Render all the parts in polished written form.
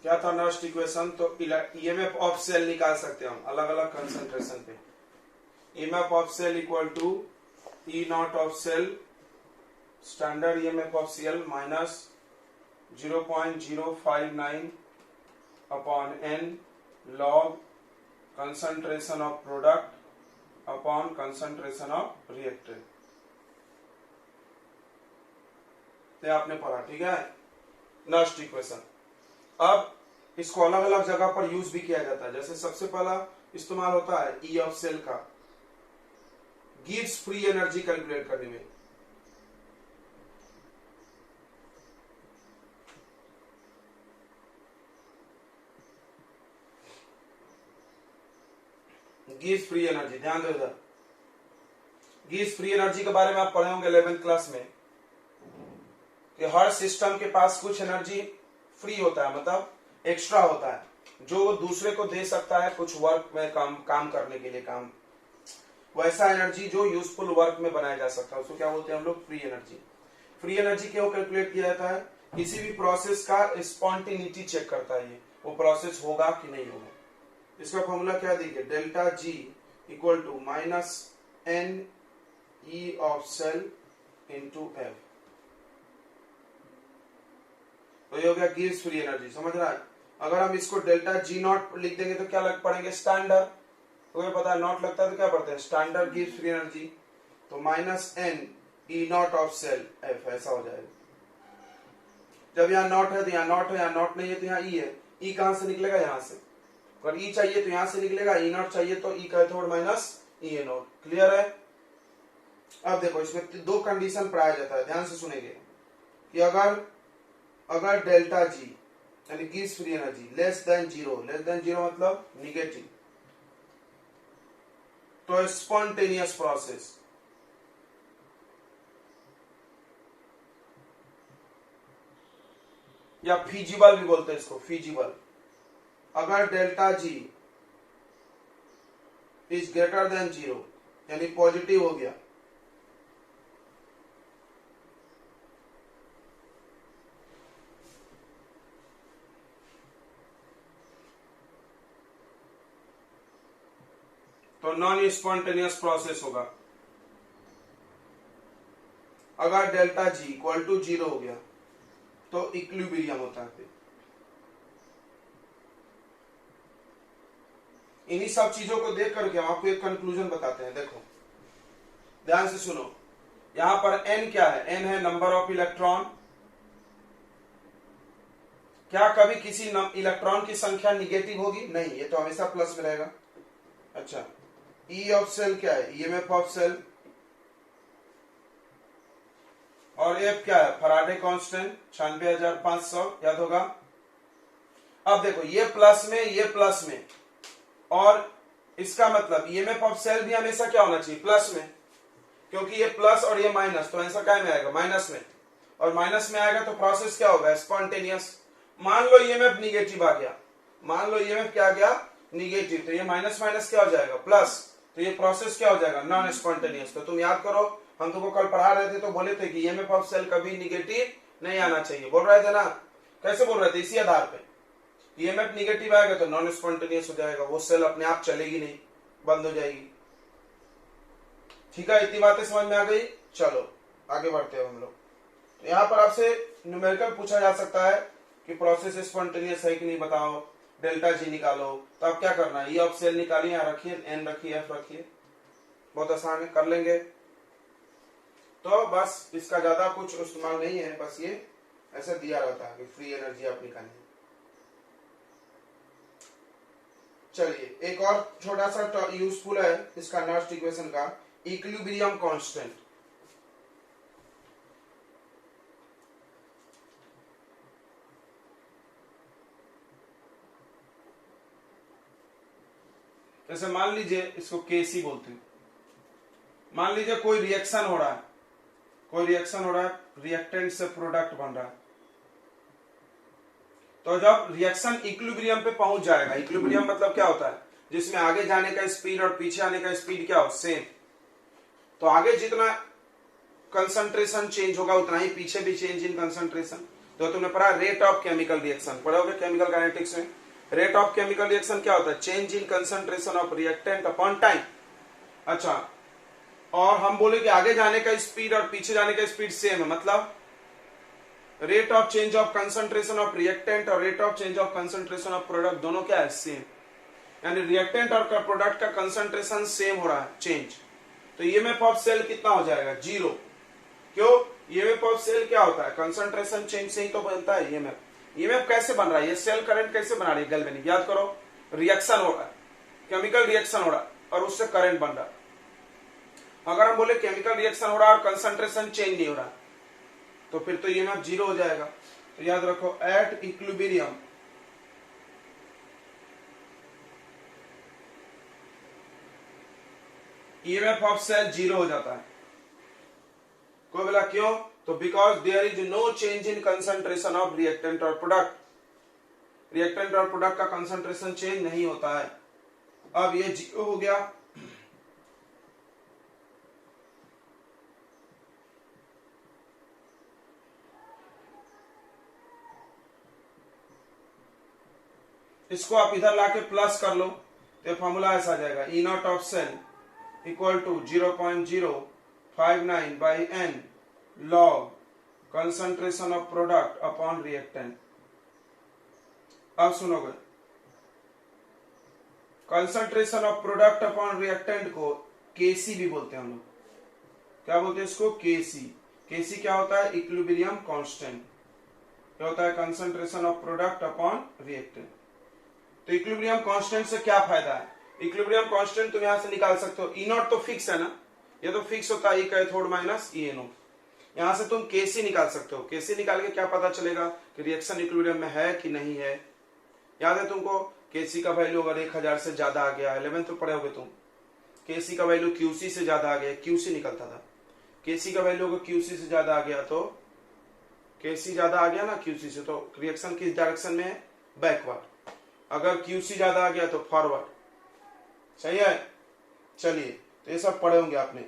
क्या था Nernst equation? तो ईएमएफ ऑफ सेल निकाल सकते हैं हम अलग अलग कंसंट्रेशन पे। EMF of cell equal to E naught of cell standard EMF of cell minus 0.059 upon N log concentration of product upon concentration of reactant. ये आपने पढ़ा, ठीक है, नॉस्ट इक्वेशन। अब इसको अलग अलग जगह पर यूज भी किया जाता है। जैसे सबसे पहला इस्तेमाल होता है ई ऑफ सेल का, गिव्स फ्री एनर्जी कैलकुलेट करने में। गिव्स फ्री एनर्जी, ध्यान दो इधर। गिव्स फ्री एनर्जी के बारे में आप पढ़े होंगे 11th क्लास में कि हर सिस्टम के पास कुछ एनर्जी फ्री होता है, मतलब एक्स्ट्रा होता है, जो वो दूसरे को दे सकता है कुछ वर्क में काम करने के लिए, काम वैसा एनर्जी जो यूजफुल वर्क में बनाया जा सकता है, उसको क्या बोलते हैं हम लोग? Free energy. फ्री एनर्जी क्यों कैलकुलेट किया जाता है? किसी भी प्रोसेस का स्पॉन्टेनिटी चेक करता है ये, वो प्रोसेस होगा कि नहीं होगा। इसका फॉर्मूला क्या देखिए, delta G equal to minus N E of cell into F. तो ये हो गया गिव्स फ्री एनर्जी, समझ रहा है? अगर हम इसको डेल्टा जी नॉट लिख देंगे तो क्या लग पड़ेंगे? स्टैंडर्ड। तुम्हें पता है नॉट लगता है तो क्या पढ़ते हैं? Standard gives free energy. तो minus N E naught of cell F, ऐसा हो जाएगा। जब यहाँ नॉट है तो यहाँ नॉट है, यहाँ नॉट नहीं है तो यहाँ ई है। ई कहां से निकलेगा? यहाँ से। अगर ई चाहिए तो यहाँ से निकलेगा, ई नॉट चाहिए तो ई का थोड़ा minus E A not. Clear है? अब देखो इसमें दो कंडीशन पढ़ाया जाता है, ध्यान से सुनेंगे कि अगर डेल्टा जी यानी gives free energy less than zero मतलब निगेटिव, तो स्पॉन्टेनियस प्रोसेस या फीजिबल भी बोलते हैं इसको, फीजिबल। अगर delta G is greater than zero यानी पॉजिटिव हो गया, तो नॉन स्पॉन्टेनियस प्रोसेस होगा। अगर delta G equal to zero हो गया तो इक्विलिब्रियम होता है। इन्हीं सब चीजों को देख करके हम आपको एक कंक्लूजन बताते हैं। देखो ध्यान से सुनो, यहां पर n क्या है? n है नंबर ऑफ इलेक्ट्रॉन। क्या कभी किसी इलेक्ट्रॉन की संख्या निगेटिव होगी? नहीं, ये तो हमेशा प्लस में रहेगा। अच्छा, ई ऑफ सेल क्या है? EMF of cell. और एफ क्या है? फराडे कांस्टेंट 96,500, याद होगा। अब देखो ये प्लस में, और इसका मतलब ईएमएफ ऑफ सेल भी हमेशा क्या होना चाहिए? प्लस में, क्योंकि ये प्लस और ये माइनस, तो आंसर क्या में आएगा? माइनस में। और माइनस में आएगा तो प्रोसेस क्या होगा? स्पॉन्टेनियस। मान लो ईएमएफ निगेटिव आ गया, मान लो ईएमएफ क्या आ गया? निगेटिव, तो ये माइनस माइनस क्या हो जाएगा? प्लस। तो ये प्रोसेस क्या हो जाएगा? Non spontaneous. तो तुम याद करो, हम तुमको कल पढ़ा रहे थे तो बोले थे कि ईएमएफ ऑफ सेल कभी निगेटिव नहीं आना चाहिए, बोल रहे थे ना? कैसे बोल रहे थे? इसी आधार पे, ईएमएफ निगेटिव आएगा तो नॉन स्पॉन्टेनियस हो जाएगा, वो सेल अपने आप चलेगी नहीं, बंद हो जाएगी। ठीक है, इतनी बातें समझ में आ गई? चलो आगे बढ़ते हैं हम लोग। तो यहाँ पर आपसे न्यूमेरिकल पूछा जा सकता है कि प्रोसेस स्पॉन्टेनियस है कि नहीं, बताओ। डेल्टा जी निकालो, तो आप क्या करना है? ई ऑफ सेल निकालिए, यहाँ रखिए, एन रखिए, एफ रखिए, बहुत आसान है, कर लेंगे। तो बस इसका ज्यादा कुछ इस्तेमाल नहीं है, बस ये ऐसा दिया रहता है कि फ्री एनर्जी आप निकालिए। चलिए एक और छोटा सा यूजफुल है इसका नॉस्ट इक्वेशन का, इक्विलिब्रियम कांस्टेंट। जैसे मान लीजिए, इसको केसी बोलते हैं। मान लीजिए कोई रिएक्शन हो रहा है, रिएक्टेंट से प्रोडक्ट बन रहा है। तो जब रिएक्शन इक्विलिब्रियम पे पहुंच जाएगा, इक्विलिब्रियम मतलब क्या होता है? जिसमें आगे जाने का स्पीड और पीछे आने का स्पीड क्या हो? सेम। तो आगे जितना कंसंट्रेशन चेंज होगा उतना ही पीछे भी चेंज इन कंसंट्रेशन। तो तुमने पढ़ा रेट ऑफ केमिकल रिएक्शन, पढ़ोगे केमिकल काइनेटिक्स में। रेट ऑफ केमिकल रिएक्शन क्या होता है? Change in concentration of reactant upon time. अच्छा, और हम बोले कि आगे जाने का स्पीड और पीछे जाने का स्पीड सेम है, मतलब rate of change of concentration of reactant और rate of change of concentration of product दोनों क्या है? सेम। यानी रिएक्टेंट और प्रोडक्ट का कंसंट्रेशन सेम हो रहा है, चेंज। तो ईएमएफ ऑफ सेल कितना हो जाएगा? 0। क्यों? ईएमएफ ऑफ सेल क्या होता है? कंसंट्रेशन चेंज से ही तो बनता है ईएमएफ। ईएमएफ कैसे बन रहा है? ये सेल करंट कैसे बना रही है? गैल्वेनिक। याद करो, रिएक्शन हो रहा है, केमिकल रिएक्शन हो रहा है और उससे करंट बन रहा है। अगर हम बोले केमिकल रिएक्शन हो रहा है और कंसंट्रेशन चेंज नहीं हो रहा, तो फिर तो ईएमएफ 0 हो जाएगा। तो याद रखो, at equilibrium EMF of cell 0 हो जाता है। कोई बोला क्यों? तो because there is no change in concentration of reactant और प्रोडक्ट। रिएक्टेंट और प्रोडक्ट का कंसंट्रेशन चेंज नहीं होता है। अब ये 0 हो गया। इसको आप इधर लाके प्लस कर लो, तो फॉर्मूला ऐसा आ जाएगा, E naught of cell equal to 0.059 by n log concentration of product upon reactant. अब सुनोगे, concentration of product upon reactant को केसी भी बोलते हैं हम लोग। क्या बोलते हैं इसको? केसी। केसी क्या होता है? Equilibrium constant. क्या होता है? Concentration of product upon reactant. तो इक्विलिब्रियम कांस्टेंट से क्या फायदा है? इक्विलिब्रियम कांस्टेंट तुम यहां से निकाल सकते हो। ई नॉट तो फिक्स है ना, ये तो फिक्स होता है, ई कैथोड माइनस ई एनोड। यहां से तुम केसी निकाल सकते हो। केसी निकाल के क्या पता चलेगा कि रिएक्शन इक्विलिब्रियम में है कि नहीं है। याद है तुमको, केसी का वैल्यू अगर 1000 से ज्यादा आ गया, 11th में पढ़े होगे तुम, केसी का वैल्यू क्यूसी से ज्यादा आ गया, क्यूसी निकलता था। केसी का वैल्यू अगर क्यूसी से ज्यादा आ गया, तो केसी ज्यादा आ गया ना क्यूसी से, तो रिएक्शन किस डायरेक्शन में है? बैकवर्ड। अगर क्यूसी ज्यादा आ गया तो फॉरवर्ड। सही है? चलिए, तो ये सब पढ़े होंगे आपने।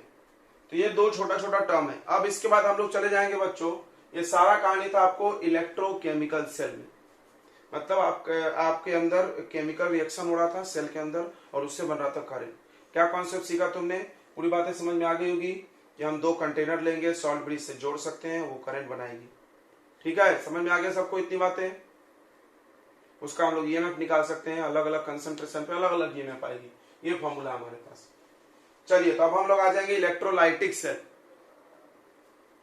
तो ये दो छोटा छोटा टर्म है। अब इसके बाद हम लोग चले जाएंगे बच्चों, ये सारा कहानी था आपको इलेक्ट्रोकेमिकल सेल में। मतलब आपके अंदर केमिकल रिएक्शन हो रहा था सेल के अंदर और उससे बन रहा था करंट। क्या कॉन्सेप्ट सीखा तुमने? पूरी बातें समझ में आ गई होगी कि हम दो कंटेनर लेंगे, सॉल्ट ब्रिज से जोड़ सकते हैं, वो करंट बनाएगी। ठीक है, समझ में आ गया सबको इतनी बातें? उसका हम लोग ईएमएफ निकाल सकते हैं, अलग अलग कंसंट्रेशन पे अलग अलग ईएमएफ आएगी। ये फॉर्मूला हमारे पास। चलिए, तो अब हम लोग आ जाएंगे इलेक्ट्रोलाइटिक सेल।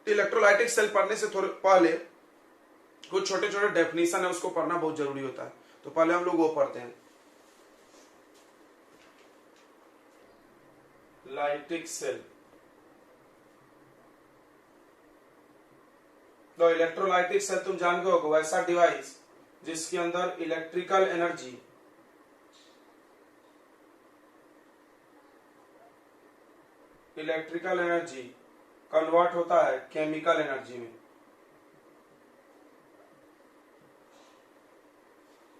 इलेक्ट्रोलाइटिक सेल पढ़ने से थोड़े पहले कुछ छोटे छोटे डेफिनेशन है, उसको पढ़ना बहुत जरूरी होता है। तो पहले हम लोग वो पढ़ते हैं, लाइटिक सेल। तो इलेक्ट्रोलाइटिक सेल तुम जान गए हो, वैसा डिवाइस जिसके अंदर इलेक्ट्रिकल एनर्जी कन्वर्ट होता है केमिकल एनर्जी में।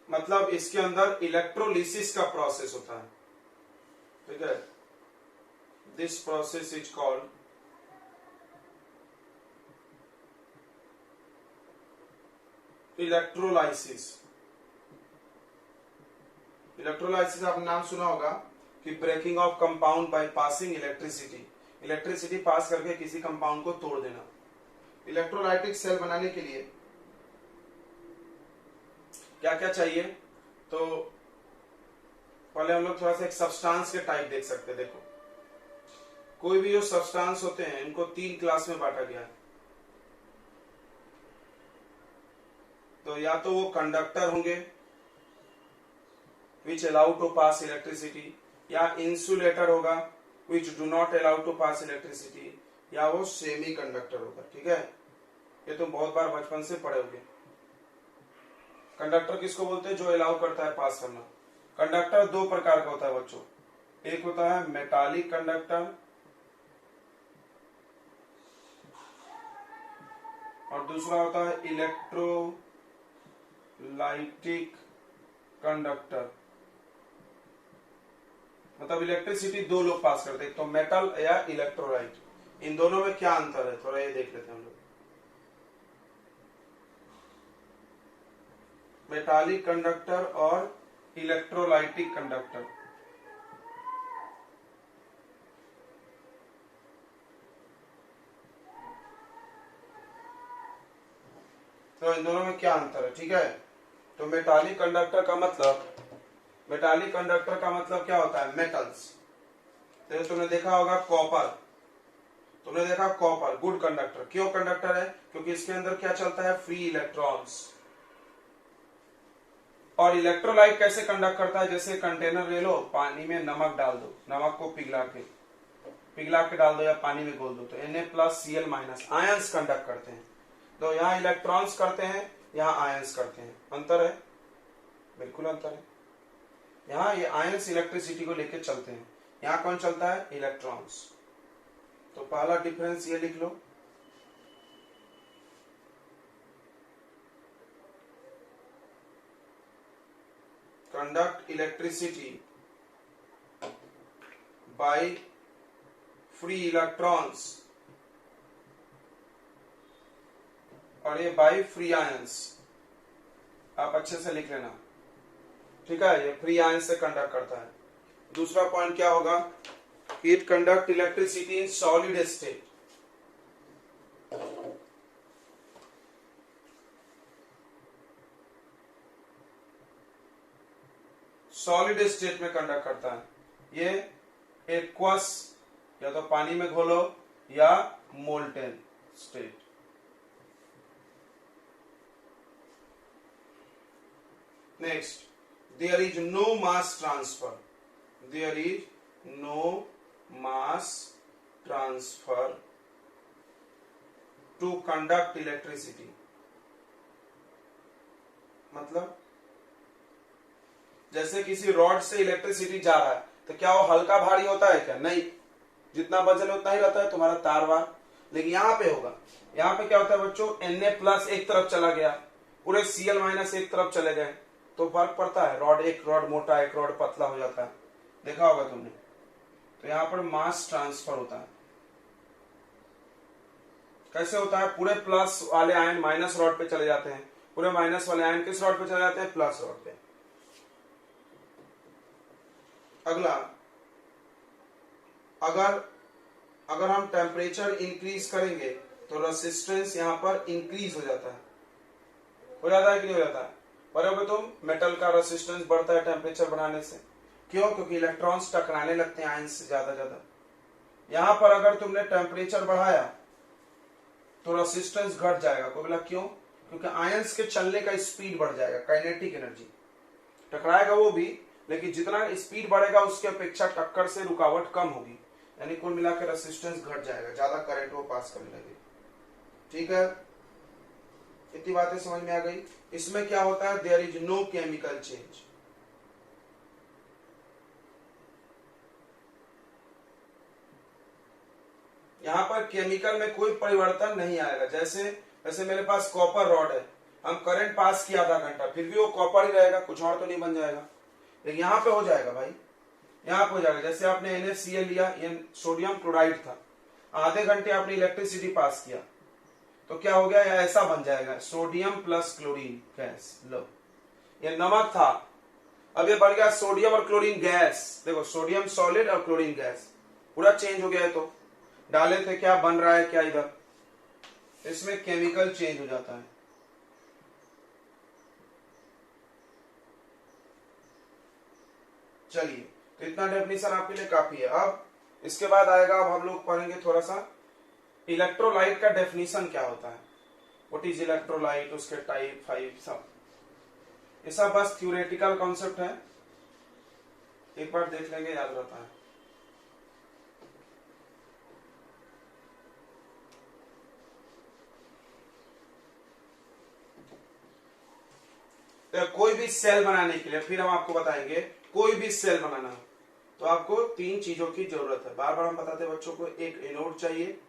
मतलब इसके अंदर इलेक्ट्रोलिसिस का प्रोसेस होता है। ठीक है, this process is called electrolysis. Electrolysis आपने नाम सुना होगा कि breaking of compound by passing electricity. Electricity pass करके किसी कंपाउंड को तोड़ देना। इलेक्ट्रोलाइटिक सेल बनाने के लिए क्या क्या चाहिए? तो पहले हम लोग थोड़ा सा एक सब्सटेंस के टाइप देख सकते हैं। देखो, कोई भी जो सब्सटेंस होते हैं इनको 3 क्लास में बांटा गया है। तो या तो वो कंडक्टर होंगे which allow to pass electricity, या इंसुलेटर होगा which do not allow to pass electricity, या वो सेमी कंडक्टर होगा। ठीक है, ये तुम बहुत बार बचपन से पढ़े होगे। कंडक्टर किसको बोलते हैं? जो अलाउ करता है पास करना। कंडक्टर 2 प्रकार का होता है बच्चों, एक होता है मेटालिक कंडक्टर और दूसरा होता है इलेक्ट्रोलाइटिक कंडक्टर। मतलब इलेक्ट्रिसिटी 2 लोग पास करते हैं, तो मेटल या इलेक्ट्रोलाइट। इन दोनों में क्या अंतर है, थोड़ा ये देख लेते हैं हम लोग। मेटालिक कंडक्टर और इलेक्ट्रोलाइटिक कंडक्टर। तो इन दोनों में क्या अंतर है, ठीक है। तो मेटालिक कंडक्टर का मतलब क्या होता है, मेटल्स। तो तुमने देखा होगा कॉपर गुड कंडक्टर। क्यों कंडक्टर है, क्योंकि इसके अंदर क्या चलता है, फ्री इलेक्ट्रॉन्स। और इलेक्ट्रोलाइट कैसे कंडक्ट करता है, जैसे कंटेनर ले लो, पानी में नमक डाल दो, नमक को पिघला के डाल दो या पानी में घोल दो, तो Na+Cl- आयंस कंडक्ट करते हैं। तो यहाँ इलेक्ट्रॉन्स करते हैं, यहाँ आयंस करते हैं। अंतर है, बिल्कुल अंतर है। यहाँ ये आयंस इलेक्ट्रिसिटी को लेकर चलते हैं, यहाँ कौन चलता है, इलेक्ट्रॉन्स। तो पहला डिफरेंस ये लिख लो, conduct electricity by free electrons और ये बाय फ्री आयंस। आप अच्छे से लिख लेना, ठीक है। ये फ्री आयंस से कंडक्ट करता है। दूसरा पॉइंट क्या होगा, it conduct electricity in solid state. Solid state में कंडक्ट करता है। ये एक्वस, या तो पानी में घोलो, या molten state. Next, there is no mass transfer. There is no mass transfer to conduct electricity. मतलब जैसे किसी रॉड से इलेक्ट्रिसिटी जा रहा है, तो क्या वो हल्का भारी होता है क्या, नहीं, जितना वजन उतना ही रहता है तुम्हारा तारवार। लेकिन यहाँ पे होगा, यहाँ पे क्या होता है बच्चों, Na+ एक तरफ चला गया, पूरे Cl- एक तरफ चले गए, तो फर्क पड़ता है। एक रॉड मोटा, एक रॉड पतला हो जाता है, देखा होगा तुमने। तो यहाँ पर मास ट्रांसफर होता है। कैसे होता है, पूरे प्लस वाले आयन माइनस रॉड पे चले जाते हैं, पूरे माइनस वाले आयन किस रॉड पे चले जाते हैं, प्लस रॉड पे। अगला, अगर हम टेम्परेचर इंक्रीज करेंगे तो रेसिस्टेंस यहाँ पर इंक्रीज हो जाता है कि नहीं हो जाता है। बराबर, तुम मेटल का रेसिस्टेंस बढ़ता है टेम्परेचर बढ़ाने से। क्यों, क्योंकि इलेक्ट्रॉन्स टकराने लगते हैं आयंस से ज्यादा। यहाँ पर अगर तुमने टेम्परेचर बढ़ाया तो रेसिस्टेंस घट जाएगा। कोई बोला क्यों, क्योंकि आयंस के चलने का स्पीड बढ़ जाएगा, काइनेटिक एनर्जी। टकराएगा वो भी, लेकिन जितना स्पीड बढ़ेगा उसके अपेक्षा टक्कर से रुकावट कम होगी, यानी कुल मिलाकर रेसिस्टेंस घट जाएगा, ज्यादा करंट वो पास करने लगे। ठीक है, इतनी बातें समझ में आ गई। इसमें क्या होता है, there is no chemical change. यहां पर केमिकल में कोई परिवर्तन नहीं आएगा। जैसे मेरे पास कॉपर रॉड है, हम करंट पास किया आधा घंटा, फिर भी वो कॉपर ही रहेगा, कुछ और तो नहीं बन जाएगा। लेकिन यहाँ पे हो जाएगा भाई, यहाँ पे हो जाएगा। जैसे आपने NaCl लिया, ये सोडियम क्लोराइड था, आधे घंटे आपने इलेक्ट्रिसिटी पास किया, तो क्या हो गया, ऐसा बन जाएगा, सोडियम प्लस क्लोरीन गैस। लो, ये नमक था, अब ये बन गया सोडियम और क्लोरीन गैस। देखो, सोडियम सॉलिड और क्लोरीन गैस, पूरा चेंज हो गया है। तो डाले थे, क्या बन रहा है, क्या इधर, इसमें केमिकल चेंज हो जाता है। चलिए, तो इतना डेफिनेशन आपके लिए काफी है। अब इसके बाद आएगा, अब हम लोग पढ़ेंगे थोड़ा सा इलेक्ट्रोलाइट का डेफिनेशन क्या होता है, व्हाट इज इलेक्ट्रोलाइट, उसके टाइप 5 सब, ये सब बस थ्योरेटिकल कॉन्सेप्ट है, एक बार देख लेंगे, याद रहता है। तो कोई भी सेल बनाने के लिए, फिर हम आपको बताएंगे, कोई भी सेल बनाना हो तो आपको 3 चीजों की जरूरत है। बार बार हम बताते हैं बच्चों को, एक एनोड चाहिए,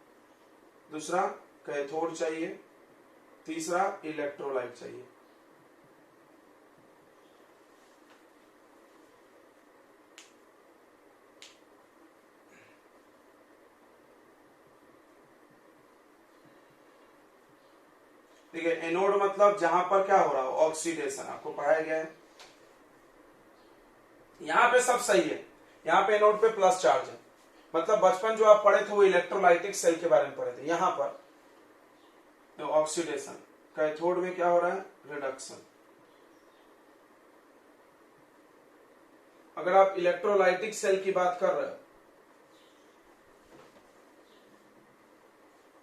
दूसरा कैथोड चाहिए, तीसरा इलेक्ट्रोलाइट चाहिए। ठीक है। एनोड मतलब जहां पर क्या हो रहा हो, ऑक्सीडेशन, आपको पढ़ाया गया है। यहां पे सब सही है, यहां पे एनोड पे प्लस चार्ज है, मतलब बचपन जो आप पढ़े थे वो इलेक्ट्रोलाइटिक सेल के बारे में पढ़े थे। यहां पर तो ऑक्सीडेशन, कैथोड में क्या हो रहा है, रिडक्शन। अगर आप इलेक्ट्रोलाइटिक सेल की बात कर रहे हो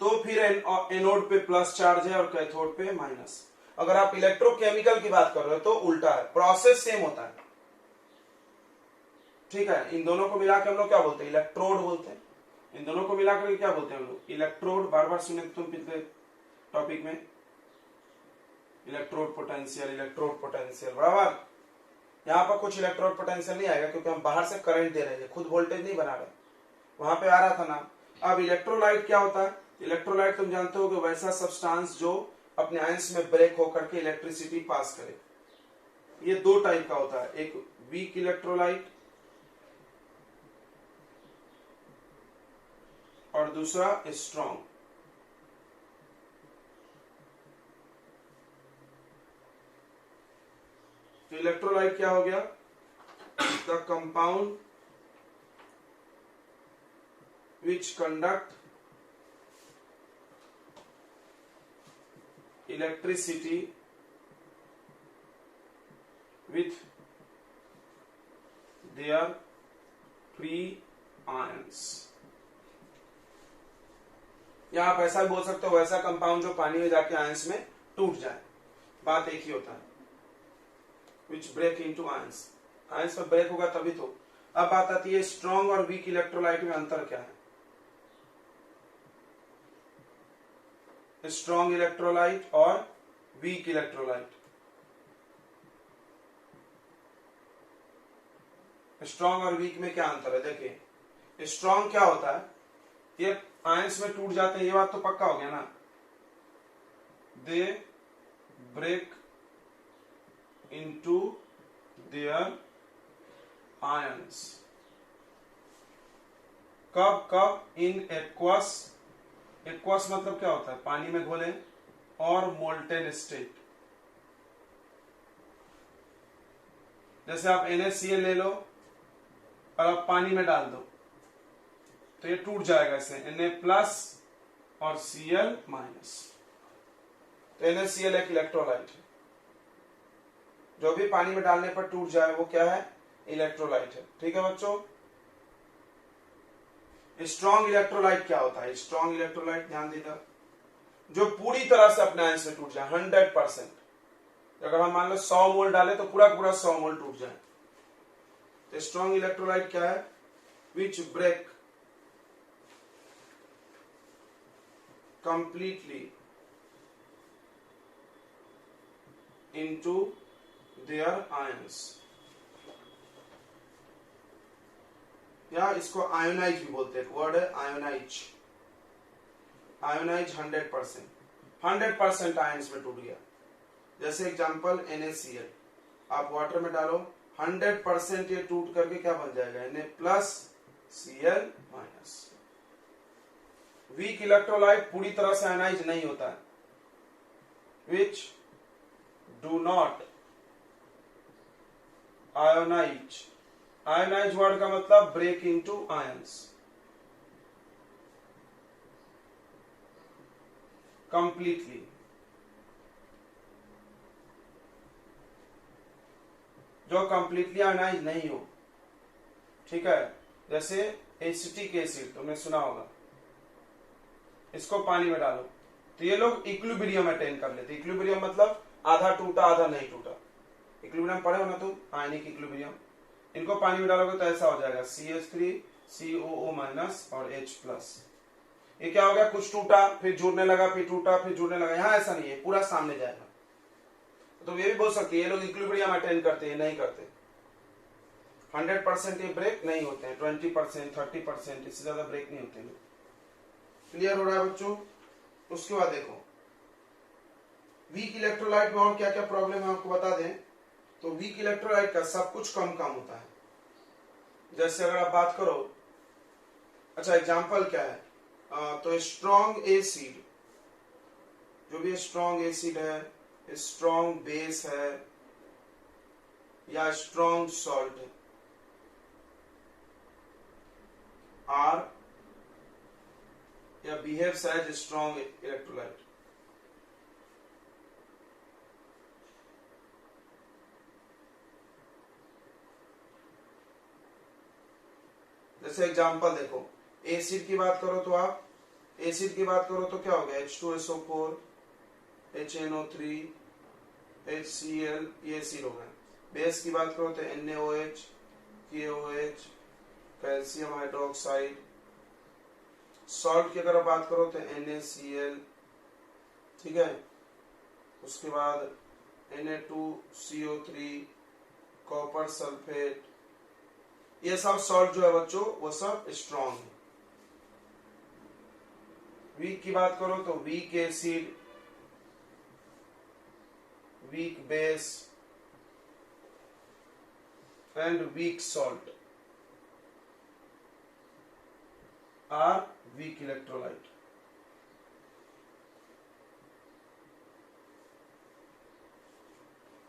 तो फिर एनोड पे प्लस चार्ज है और कैथोड पे माइनस। अगर आप इलेक्ट्रोकेमिकल की बात कर रहे हो तो उल्टा है, प्रोसेस सेम होता है। ठीक है, इन दोनों को मिलाकर हम लोग क्या बोलते हैं, इलेक्ट्रोड बोलते हैं। इन दोनों को मिलाकर क्या बोलते हैं हम लोग, इलेक्ट्रोड। बार बार सुने तुम पिछले टॉपिक में, इलेक्ट्रोड पोटेंशियल, इलेक्ट्रोड पोटेंशियल, बराबर। यहां पर कुछ इलेक्ट्रोड पोटेंशियल नहीं आएगा क्योंकि हम बाहर से करंट दे रहे हैं, खुद वोल्टेज नहीं बना रहे। वहां पे आ रहा था ना। अब इलेक्ट्रोलाइट क्या होता है, इलेक्ट्रोलाइट तुम जानते हो कि वैसा सब्सटेंस जो अपने आयंस में ब्रेक होकर के इलेक्ट्रिसिटी पास करे। ये दो टाइप का होता है, एक वीक इलेक्ट्रोलाइट और दूसरा स्ट्रॉन्ग। तो इलेक्ट्रोलाइट क्या हो गया, the compound which conduct electricity with their free ions. या आप ऐसा भी बोल सकते हो, वैसा कंपाउंड जो पानी में जाके आयंस में टूट जाए, बात एक ही होता है। Which break into ions, ions में ब्रेक होगा तभी तो। अब बात आती है स्ट्रॉन्ग और वीक इलेक्ट्रोलाइट में अंतर क्या है। स्ट्रॉन्ग इलेक्ट्रोलाइट और वीक इलेक्ट्रोलाइट। स्ट्रॉन्ग और वीक में क्या अंतर है, देखिए स्ट्रॉन्ग क्या होता है, ये आयंस में टूट जाते हैं, ये बात तो पक्का हो गया ना। They break into their ions. कब कब, इन एक्वस, एक्वस मतलब क्या होता है, पानी में घोले, और मोल्टेन स्टेट। जैसे आप NaCl ले लो और आप पानी में डाल दो तो ये टूट जाएगा, इससे Na प्लस और Cl माइनस। तो NaCl एक इलेक्ट्रोलाइट है, जो भी पानी में डालने पर टूट जाए वो क्या है, इलेक्ट्रोलाइट है। ठीक है बच्चों। स्ट्रॉन्ग इलेक्ट्रोलाइट क्या होता है, स्ट्रॉन्ग इलेक्ट्रोलाइट ध्यान देना, जो पूरी तरह से अपने आयंस में टूट जाए 100%। अगर हम मान लो 100 मोल डाले तो पूरा पूरा 100 मोल टूट जाए। तो स्ट्रॉन्ग इलेक्ट्रोलाइट क्या है, which break completely into their ions, या इसको आयोनाइज भी बोलते हैं, वर्ड है आयोनाइज। आयोनाइज 100% आयंस में टूट गया। जैसे एग्जांपल NaCl, आप वाटर में डालो 100% ये टूट करके क्या बन जाएगा, Na plus Cl minus. Weak electrolyte पूरी तरह से आयनाइज नहीं होता है, which do not ionize. Ionize word का मतलब ब्रेक इनटू आयंस कंप्लीटली। जो कंप्लीटली आयनाइज नहीं हो, ठीक है। जैसे एसिटिक एसिड तुमने सुना होगा, इसको पानी में डालो तो ये लोग इक्विलिब्रियम अटेन कर लेते। इक्विलिब्रियम मतलब आधा टूटा आधा नहीं टूटा। इक्विलिब्रियम पढ़े हो ना तुम, आयनिक इक्विलिब्रियम। इनको पानी में डालोगे तो ऐसा हो जाएगा CH3 COO माइनस और H प्लस। ये क्या हो गया, कुछ टूटा फिर जुड़ने लगा, फिर टूटा फिर जुड़ने लगा। यहाँ ऐसा नहीं है, पूरा सामने जाएगा। तो ये भी बोल सकते हैं ये लोग इक्विलिब्रियम अटेन करते हैं, नहीं करते। 100% ये ब्रेक नहीं होते हैं, 20% 30% इससे ज्यादा ब्रेक नहीं होते हैं। क्लियर हो रहा है बच्चों। उसके बाद देखो वीक इलेक्ट्रोलाइट में और क्या क्या प्रॉब्लम है आपको बता दें। तो वीक इलेक्ट्रोलाइट का सब कुछ कम काम होता है। जैसे अगर आप बात करो, अच्छा एग्जांपल क्या है, तो स्ट्रॉन्ग एसिड, जो भी स्ट्रॉन्ग एसिड है, स्ट्रॉन्ग बेस है या स्ट्रॉन्ग सॉल्ट है, आर या बिहेव्स एज स्ट्रॉन्ग इलेक्ट्रोलाइट। जैसे एग्जांपल देखो, एसिड की बात करो तो आप एसिड की बात करो तो क्या हो गया, H2SO4, HNO3, HCl, ये एसिड हो गए। बेस की बात करो तो NaOH, KOH, calcium hydroxide. Salt की अगर बात करो तो NaCl, ठीक है। उसके बाद Na2CO3, कॉपर सल्फेट, ये सब सॉल्ट जो है बच्चों वो सब स्ट्रॉन्ग है। वीक की बात करो तो weak acid, weak base and weak salt are weak electrolyte.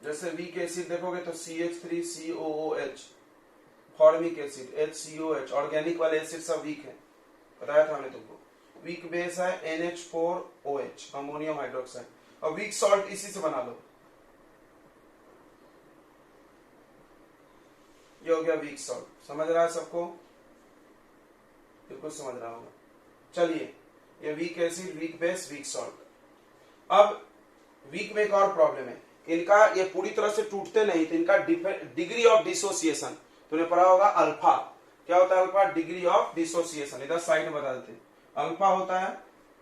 जैसे वीक एसिड देखोगे तो CH3COOH, formic acid HCOH, organic वाले एसिड सब वीक है, बताया था हमने तुमको। वीक बेस है NH4OH, अमोनियम हाइड्रोक्साइड। और वीक सॉल्ट इसी से बना लो, ये हो गया वीक सॉल्ट। समझ रहा है सबको? बिल्कुल समझ रहा होगा। चलिए, ये weak acid, weak base, weak salt. अब वीक में एक और प्रॉब्लम है, इनका ये पूरी तरह से टूटते नहीं तो इनका डिग्री ऑफ डिसोसिएशन, तूने पढ़ा होगा अल्फा। क्या होता है अल्फा? Degree of dissociation. इधर साइड में बता देते हैं। अल्फा होता है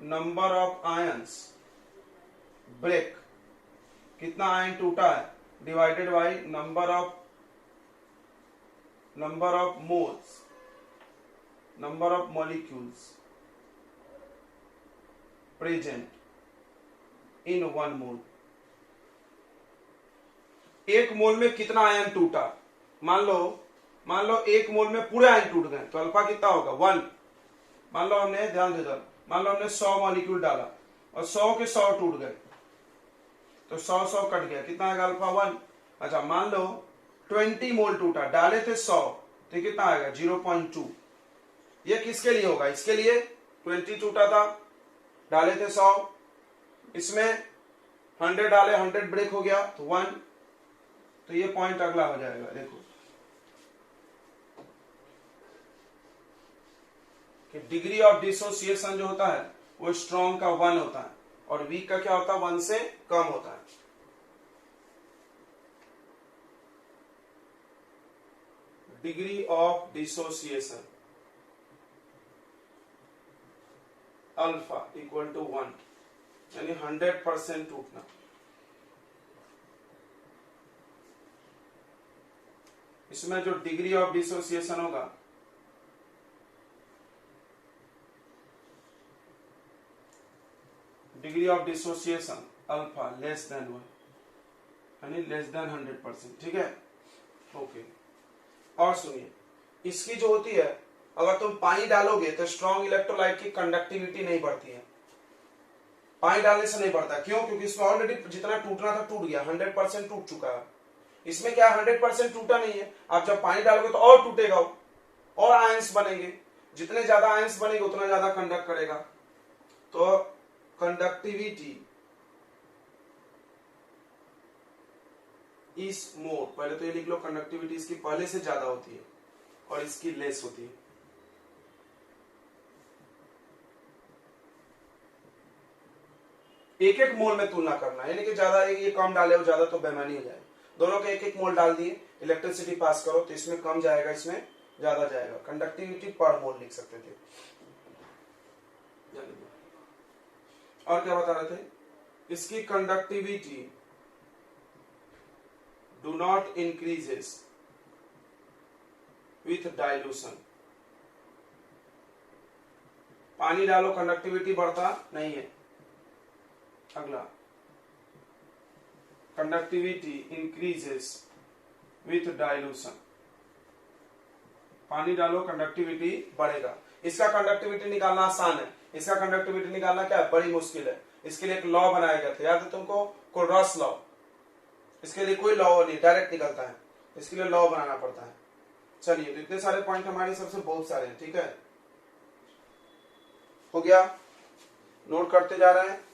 नंबर ऑफ आयंस ब्रेक, कितना आयन टूटा है, divided by number of moles, number of molecules present in one mole. एक मोल में कितना आयन टूटा, मान लो एक मोल में पूरे आयन टूट गए तो अल्फा कितना होगा? 1। मान लो हमने, ध्यान दे दो, मान लो हमने 100 मॉलिक्यूल डाला और 100 के 100 टूट गए तो 100 कट गया, कितना आएगा? अल्फा 1। अच्छा, मान लो 20 मोल टूटा, डाले थे 100 तो कितना आएगा? 0.2। ये किसके लिए होगा? इसके लिए 20 टूटा था, डाले थे 100, इसमें 100 डाले, 100 ब्रेक हो गया तो 1, तो ये पॉइंट अगला हो जाएगा। देखो कि डिग्री ऑफ डिसोसिएशन जो होता है वो स्ट्रॉन्ग का 1 होता है और वीक का क्या होता है? 1 से कम होता है। Degree of dissociation alpha equal to 1, यानी 100% टूटना। इसमें जो डिग्री ऑफ डिसोसिएशन होगा degree of dissociation alpha less than 1, यानी लेस देन 100%। ठीक है, ओके। और सुनिए, इसकी जो होती है, अगर तुम पानी डालोगे तो स्ट्रॉन्ग इलेक्ट्रोलाइट की कंडक्टिविटी नहीं बढ़ती है, पानी डालने से नहीं बढ़ता। क्यों? क्योंकि इसमें ऑलरेडी जितना टूटना था टूट गया, 100% टूट चुका है। इसमें क्या 100% टूटा नहीं है, आप जब पानी डालोगे तो और टूटेगा, और आयंस बनेंगे, जितने ज्यादा आयंस बनेंगे उतना ज्यादा कंडक्ट करेगा। तो कंडक्टिविटी इस मोर, पहले तो ये लिख लो, कंडक्टिविटी इसकी पहले से ज्यादा होती है और इसकी लेस होती है। एक एक मोल में तुलना करना, यानी कि ज्यादा ये कम डाले हो ज्यादा तो बेईमानी हो जाए। दोनों के एक एक मोल डाल दिए, इलेक्ट्रिसिटी पास करो तो इसमें कम जाएगा, इसमें ज्यादा जाएगा। कंडक्टिविटी पर मोल लिख सकते थे। और क्या बता रहे थे? इसकी conductivity do not increases with dilution. पानी डालो कंडक्टिविटी बढ़ता नहीं है। अगला, कंडक्टिविटी इंक्रीजेस विथ डाइल्यूशन। पानी डालो कंडक्टिविटी बढ़ेगा। इसका कंडक्टिविटी निकालना आसान है, इसका कंडक्टिविटी निकालना क्या है? बड़ी मुश्किल है। इसके लिए एक लॉ बनाया गया था, याद है तुमको, कोलरॉस लॉ। इसके लिए कोई लॉ नहीं, डायरेक्ट निकलता है, इसके लिए लॉ बनाना पड़ता है। चलिए, तो इतने सारे पॉइंट हमारे सबसे बहुत सारे हैं, ठीक है, हो गया। नोट करते जा रहे हैं।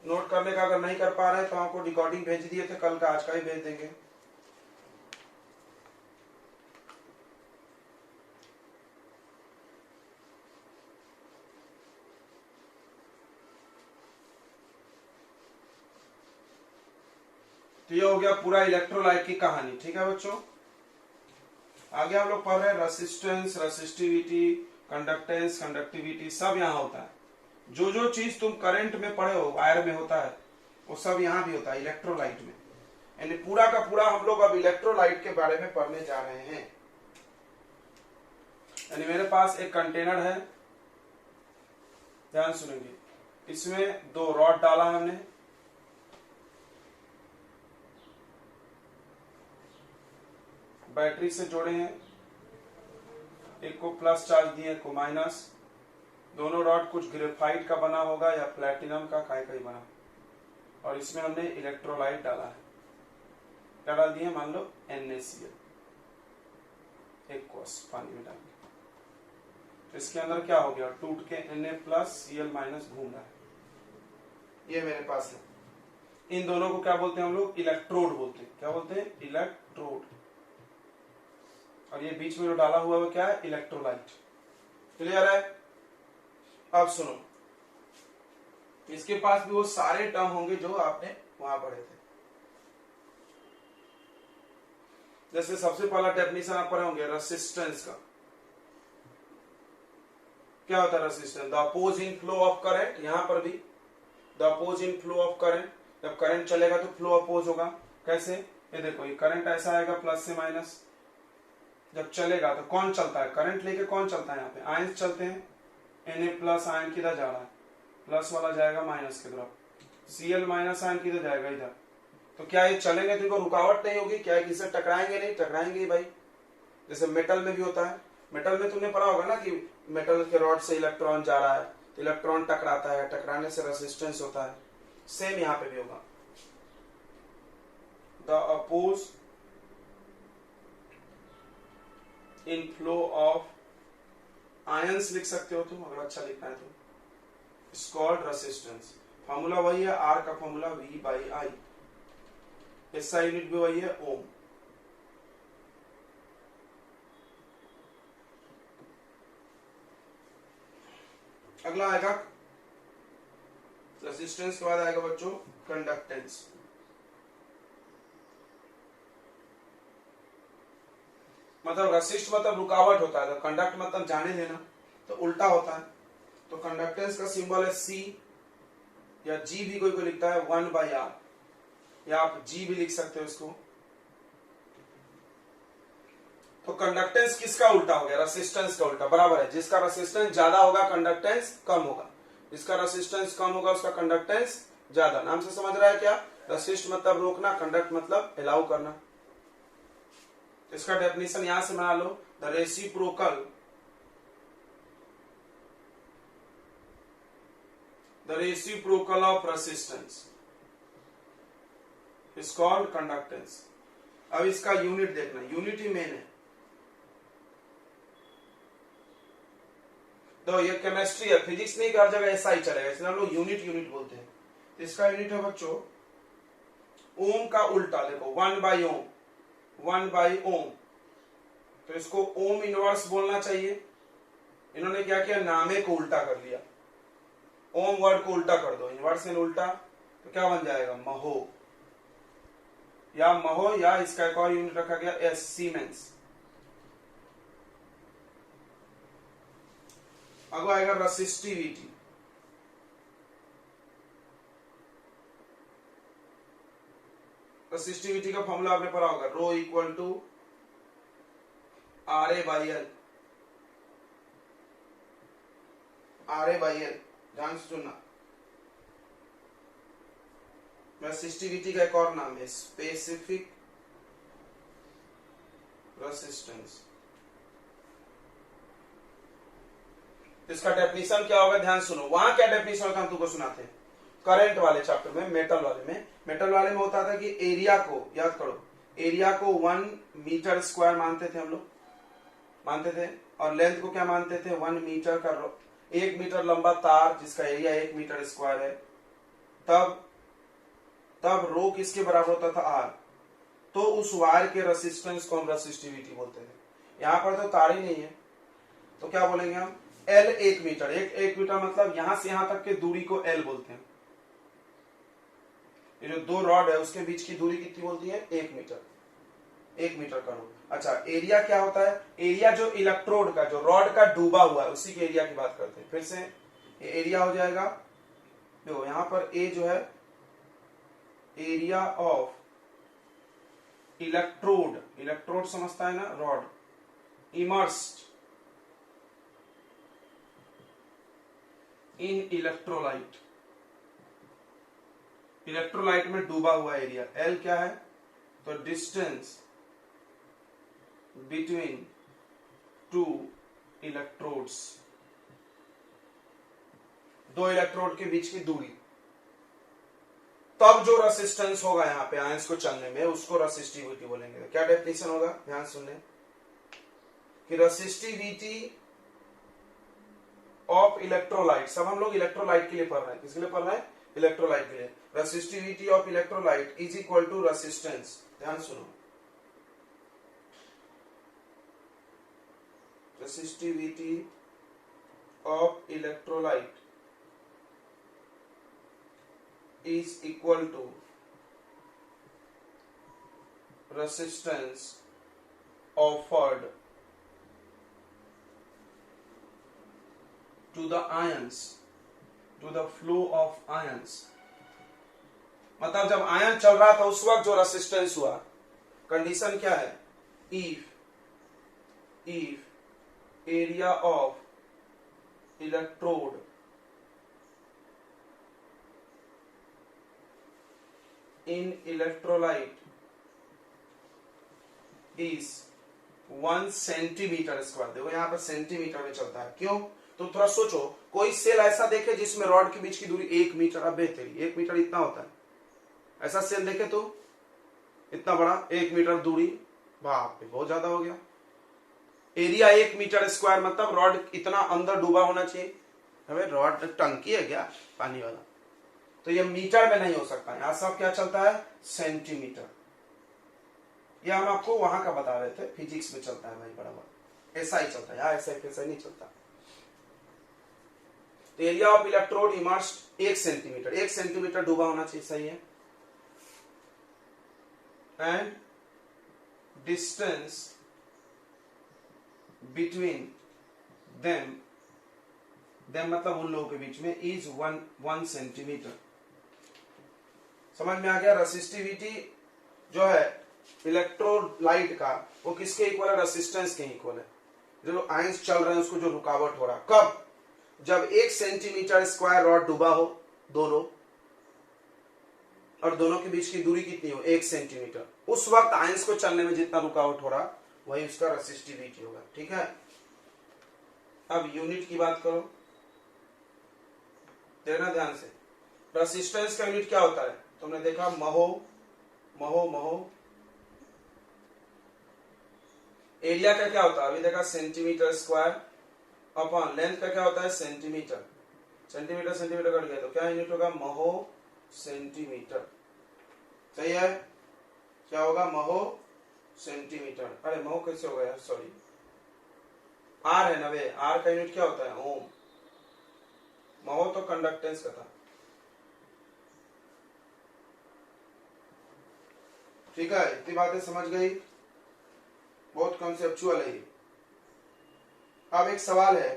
नोट करने का अगर नहीं कर पा रहे हैं तो आपको रिकॉर्डिंग भेज दिए थे कल का, आज का ही भेज देंगे। तो ये हो गया पूरा इलेक्ट्रोलाइट की कहानी, ठीक है बच्चों। आगे हम लोग पढ़ रहे हैं रेसिस्टेंस, रेसिस्टिविटी, कंडक्टेंस, कंडक्टिविटी, सब यहाँ होता है। जो जो चीज तुम करंट में पढ़े हो, वायर में होता है, वो सब यहाँ भी होता है इलेक्ट्रोलाइट में। यानी पूरा का पूरा हम लोग अब इलेक्ट्रोलाइट के बारे में पढ़ने जा रहे हैं। यानी मेरे पास एक कंटेनर है, ध्यान सुनेंगे, इसमें 2 रॉड डाला हमने, बैटरी से जोड़े हैं, एक को प्लस चार्ज दिए, एक को माइनस। दोनों रॉड कुछ ग्रेफाइट का बना होगा या प्लैटिनम का, काय का ही बना, और इसमें हमने इलेक्ट्रोलाइट डाला है। क्या डाल दिए, मान लो NaCl, एक कोस पानी में डाल के। इसके अंदर क्या हो गया, टूट के Na+Cl- घूम रहा है। ये मेरे पास है। इन दोनों को क्या बोलते हैं हम लोग, इलेक्ट्रोड बोलते हैं। क्या बोलते हैं, इलेक्ट्रोड। और ये बीच में जो डाला हुआ है क्या है, इलेक्ट्रोलाइट। क्लियर है। अब सुनो, इसके पास भी वो सारे टर्म होंगे जो आपने वहां पढ़े थे। जैसे सबसे पहला डेफिनेशन आप पढ़े होंगे रेसिस्टेंस का। क्या होता है resistance, the opposing flow of current. यहां पर भी the opposing flow of current, जब करंट चलेगा तो फ्लो अपोज होगा। कैसे, ये देखो, ये करंट ऐसा आएगा प्लस से माइनस, जब चलेगा तो कौन चलता है, करंट लेके कौन चलता है, यहाँ पे आयंस चलते हैं। Na+ आयन किधर जा रहा है, प्लस वाला जाएगा माइनस की तरफ, Cl- आयन किधर जाएगा, इधर। तो क्या ये चलेंगे तो इनको रुकावट नहीं होगी, क्या किससे टकराएंगे, नहीं टकराएंगे भाई। जैसे मेटल में भी होता है, मेटल में तुमने पढ़ा होगा ना कि मेटल के रॉड से इलेक्ट्रॉन जा रहा है तो इलेक्ट्रॉन टकराता है, टकराने से रेसिस्टेंस होता है। सेम यहाँ पे भी होगा, the oppose in flow of ions लिख सकते हो तुम, अगर अच्छा लिखना है तो, इट्स कॉल्ड रेसिस्टेंस। फॉर्मूला वही है, आर का फॉर्मूला V/I, SI यूनिट भी वही है, ओम। अगला आएगा रेसिस्टेंस के बाद आएगा बच्चों कंडक्टेंस। मतलब रेसिस्ट मतलब रुकावट होता है, तो कंडक्ट मतलब जाने देना, तो उल्टा होता है। तो कंडक्टेंस का सिंबल है C, या G भी कोई लिखता है 1/R, या आप G भी लिख सकते हो इसको। तो कंडक्टेंस किसका उल्टा हो गया, रेसिस्टेंस का उल्टा, बराबर है। जिसका रेसिस्टेंस ज्यादा होगा कंडक्टेंस कम होगा, जिसका रेसिस्टेंस कम होगा उसका कंडक्टेंस ज्यादा। नाम से समझ रहा है क्या, रेसिस्ट मतलब रोकना, कंडक्ट मतलब अलाउ करना। इसका डेफिनेशन यहां से बना लो, the reciprocal of resistance is called conductance. अब इसका यूनिट देखना, यूनिट ही मेन है। तो ये केमिस्ट्री है, फिजिक्स नहीं, हर जगह ऐसा ही चलेगा, इसलिए हम लोग यूनिट यूनिट बोलते हैं। इसका यूनिट है बच्चों ओम का उल्टा, देखो 1/ओम, 1/ओम। तो इसको ओम इनवर्स बोलना चाहिए। इन्होंने क्या किया, नामे को उल्टा कर लिया, ओम वर्ड को उल्टा कर दो, इनवर्स इन उल्टा, तो क्या बन जाएगा, महो, या इसका एक और यूनिट रखा गया एस, सीमेंस। अब आएगा रेसिस्टिविटी। रेसिस्टिविटी का फॉर्मूला आपने पढ़ा होगा, rho equal to RA/L। RA/L ध्यान से सुनना। रेसिस्टिविटी का एक और नाम है स्पेसिफिक रेसिस्टेंस। इसका डेफिनेशन क्या होगा, ध्यान सुनो। वहां क्या डेफिनेशन होता है हम तुमको सुनाते हैं, करंट वाले चैप्टर में, मेटल वाले में होता था कि एरिया को, याद करो, एरिया को 1 मीटर स्क्वायर मानते थे हम लोग, मानते थे, और लेंथ को क्या मानते थे, 1 मीटर का 1 मीटर लंबा तार जिसका एरिया 1 मीटर स्क्वायर है, तब रो किसके बराबर होता था, आर। तो उस वायर के रेसिस्टेंस को हम रेसिस्टिविटी बोलते थे। यहां पर तो तार ही नहीं है, तो क्या बोलेंगे हम, एल 1 मीटर, एक मीटर मतलब यहां से यहां तक की दूरी को एल बोलते हैं। ये जो दो रॉड है उसके बीच की दूरी कितनी बोलती है, 1 मीटर, 1 मीटर का रो। अच्छा, एरिया क्या होता है, एरिया जो इलेक्ट्रोड का, जो रॉड का डूबा हुआ है उसी के एरिया की बात करते हैं। फिर से ये एरिया हो जाएगा, देखो यहां पर ए जो है एरिया ऑफ इलेक्ट्रोड समझता है ना, रॉड इमर्स्ड इन इलेक्ट्रोलाइट में डूबा हुआ एरिया, एल क्या है, तो डिस्टेंस बिटवीन 2 इलेक्ट्रोड्स, 2 इलेक्ट्रोड के बीच की दूरी। तब जो रेसिस्टेंस होगा यहाँ पे आयंस को चलने में, उसको रेसिस्टिविटी बोलेंगे। क्या डेफिनेशन होगा, ध्यान सुनने, कि रेसिस्टिविटी ऑफ इलेक्ट्रोलाइट, सब हम लोग इलेक्ट्रोलाइट के लिए पढ़ रहे हैं, किसके लिए पढ़ रहे हैं, इलेक्ट्रोलाइट के लिए। Resistivity of electrolyte is equal to resistance, ध्यान सुनो, resistivity of electrolyte is equal to resistance offered to the ions, to the flow of ions। मतलब जब आयन चल रहा था उस वक्त जो रेसिस्टेंस हुआ, कंडीशन क्या है, if area of electrode in electrolyte is 1 centimetre square. देखो यहां पर सेंटीमीटर में चलता है, क्यों, तो थोड़ा सोचो, कोई सेल ऐसा देखे जिसमें रॉड के बीच की दूरी 1 मीटर, अब तेरी 1 मीटर इतना होता है, ऐसा सेल देखे तो इतना बड़ा 1 मीटर दूरी, बाप रे बहुत ज्यादा हो गया। एरिया 1 मीटर स्क्वायर मतलब रॉड इतना अंदर डूबा होना चाहिए। अबे रॉड टंकी है क्या पानी वाला, तो ये मीटर में नहीं हो सकता, यहां सब क्या चलता है, सेंटीमीटर। ये हम आपको वहां का बता रहे थे, फिजिक्स में चलता है भाई बराबर, ऐसा ही चलता है, यहाँ ऐसा नहीं चलता। तो area of electrode immersed 1 centimetre, 1 centimetre डूबा होना चाहिए, सही है। एंड डिस्टेंस बिटवीन देम मतलब उन लोगों के बीच में इज 1 सेंटीमीटर। समझ में आ गया। रेसिस्टिविटी जो है इलेक्ट्रोलाइट का, वो किसके इक्वल है, रेसिस्टेंस के इक्वल है। जो आयंस चल रहे हैं उसको जो रुकावट हो रहा, कब, जब 1 सेंटीमीटर स्क्वायर रॉड डूबा हो दोनों, और दोनों के बीच की दूरी कितनी हो, 1 सेंटीमीटर, उस वक्त आयंस को चलने में जितना रुकावट हो रहा वही उसका रेसिस्टिविटी होगा। ठीक है, अब यूनिट की बात करो, देखना ध्यान से। रेसिस्टेंस का यूनिट क्या होता है, तुमने देखा महो। एरिया का क्या होता है, अभी देखा सेंटीमीटर स्क्वायर, अपॉन लेंथ का क्या होता है, सेंटीमीटर कट गया, तो क्या यूनिट होगा, महो सेंटीमीटर। सही है, क्या होगा, महो सेंटीमीटर। अरे महो कैसे होगा यार, सॉरी, आर है ना वे, आर का यूनिट क्या होता है, ओम। महो तो कंडक्टेंस का था। ठीक है, इतनी बातें समझ गई, बहुत कॉन्सेप्चुअल है ये। अब एक सवाल है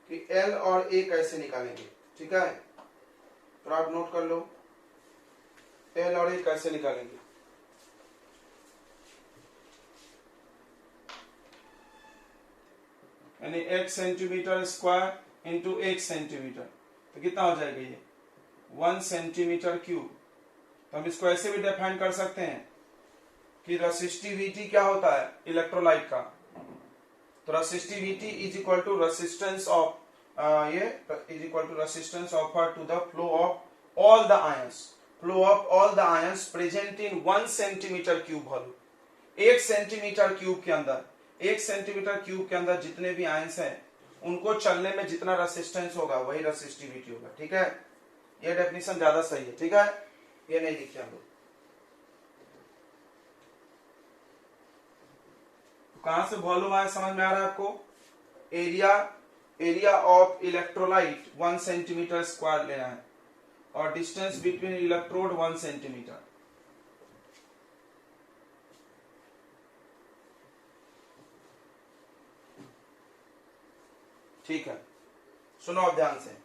कि एल और ए कैसे निकालेंगे। ठीक है, तो आप नोट कर लो, एल और ए कैसे निकालेंगे। यानी 1 सेंटीमीटर स्क्वायर इंटू 1 सेंटीमीटर, तो कितना हो जाएगा ये, 1 सेंटीमीटर क्यूब। तो हम इसको ऐसे भी डिफाइन कर सकते हैं कि रेसिस्टिविटी क्या होता है इलेक्ट्रोलाइट का, तो resistivity is equal to resistance of resistance offer to the flow of all the ions, flow of all the ions present in 1 centimeter cube volume. 1 centimetre cube के अंदर, 1 सेंटीमीटर क्यूब के अंदर जितने भी आयंस हैं उनको चलने में जितना रेसिस्टेंस होगा वही रेसिस्टिविटी होगा। ठीक है, ये डेफिनेशन ज्यादा सही है। ठीक है, ये नहीं लिखे हम लोग। कहां से वॉल्यूम आया समझ में आ रहा है आपको? Area of electrolyte 1 centimetre square लेना है और डिस्टेंस बिटवीन इलेक्ट्रोड 1 सेंटीमीटर। ठीक है, सुनो अब ध्यान से।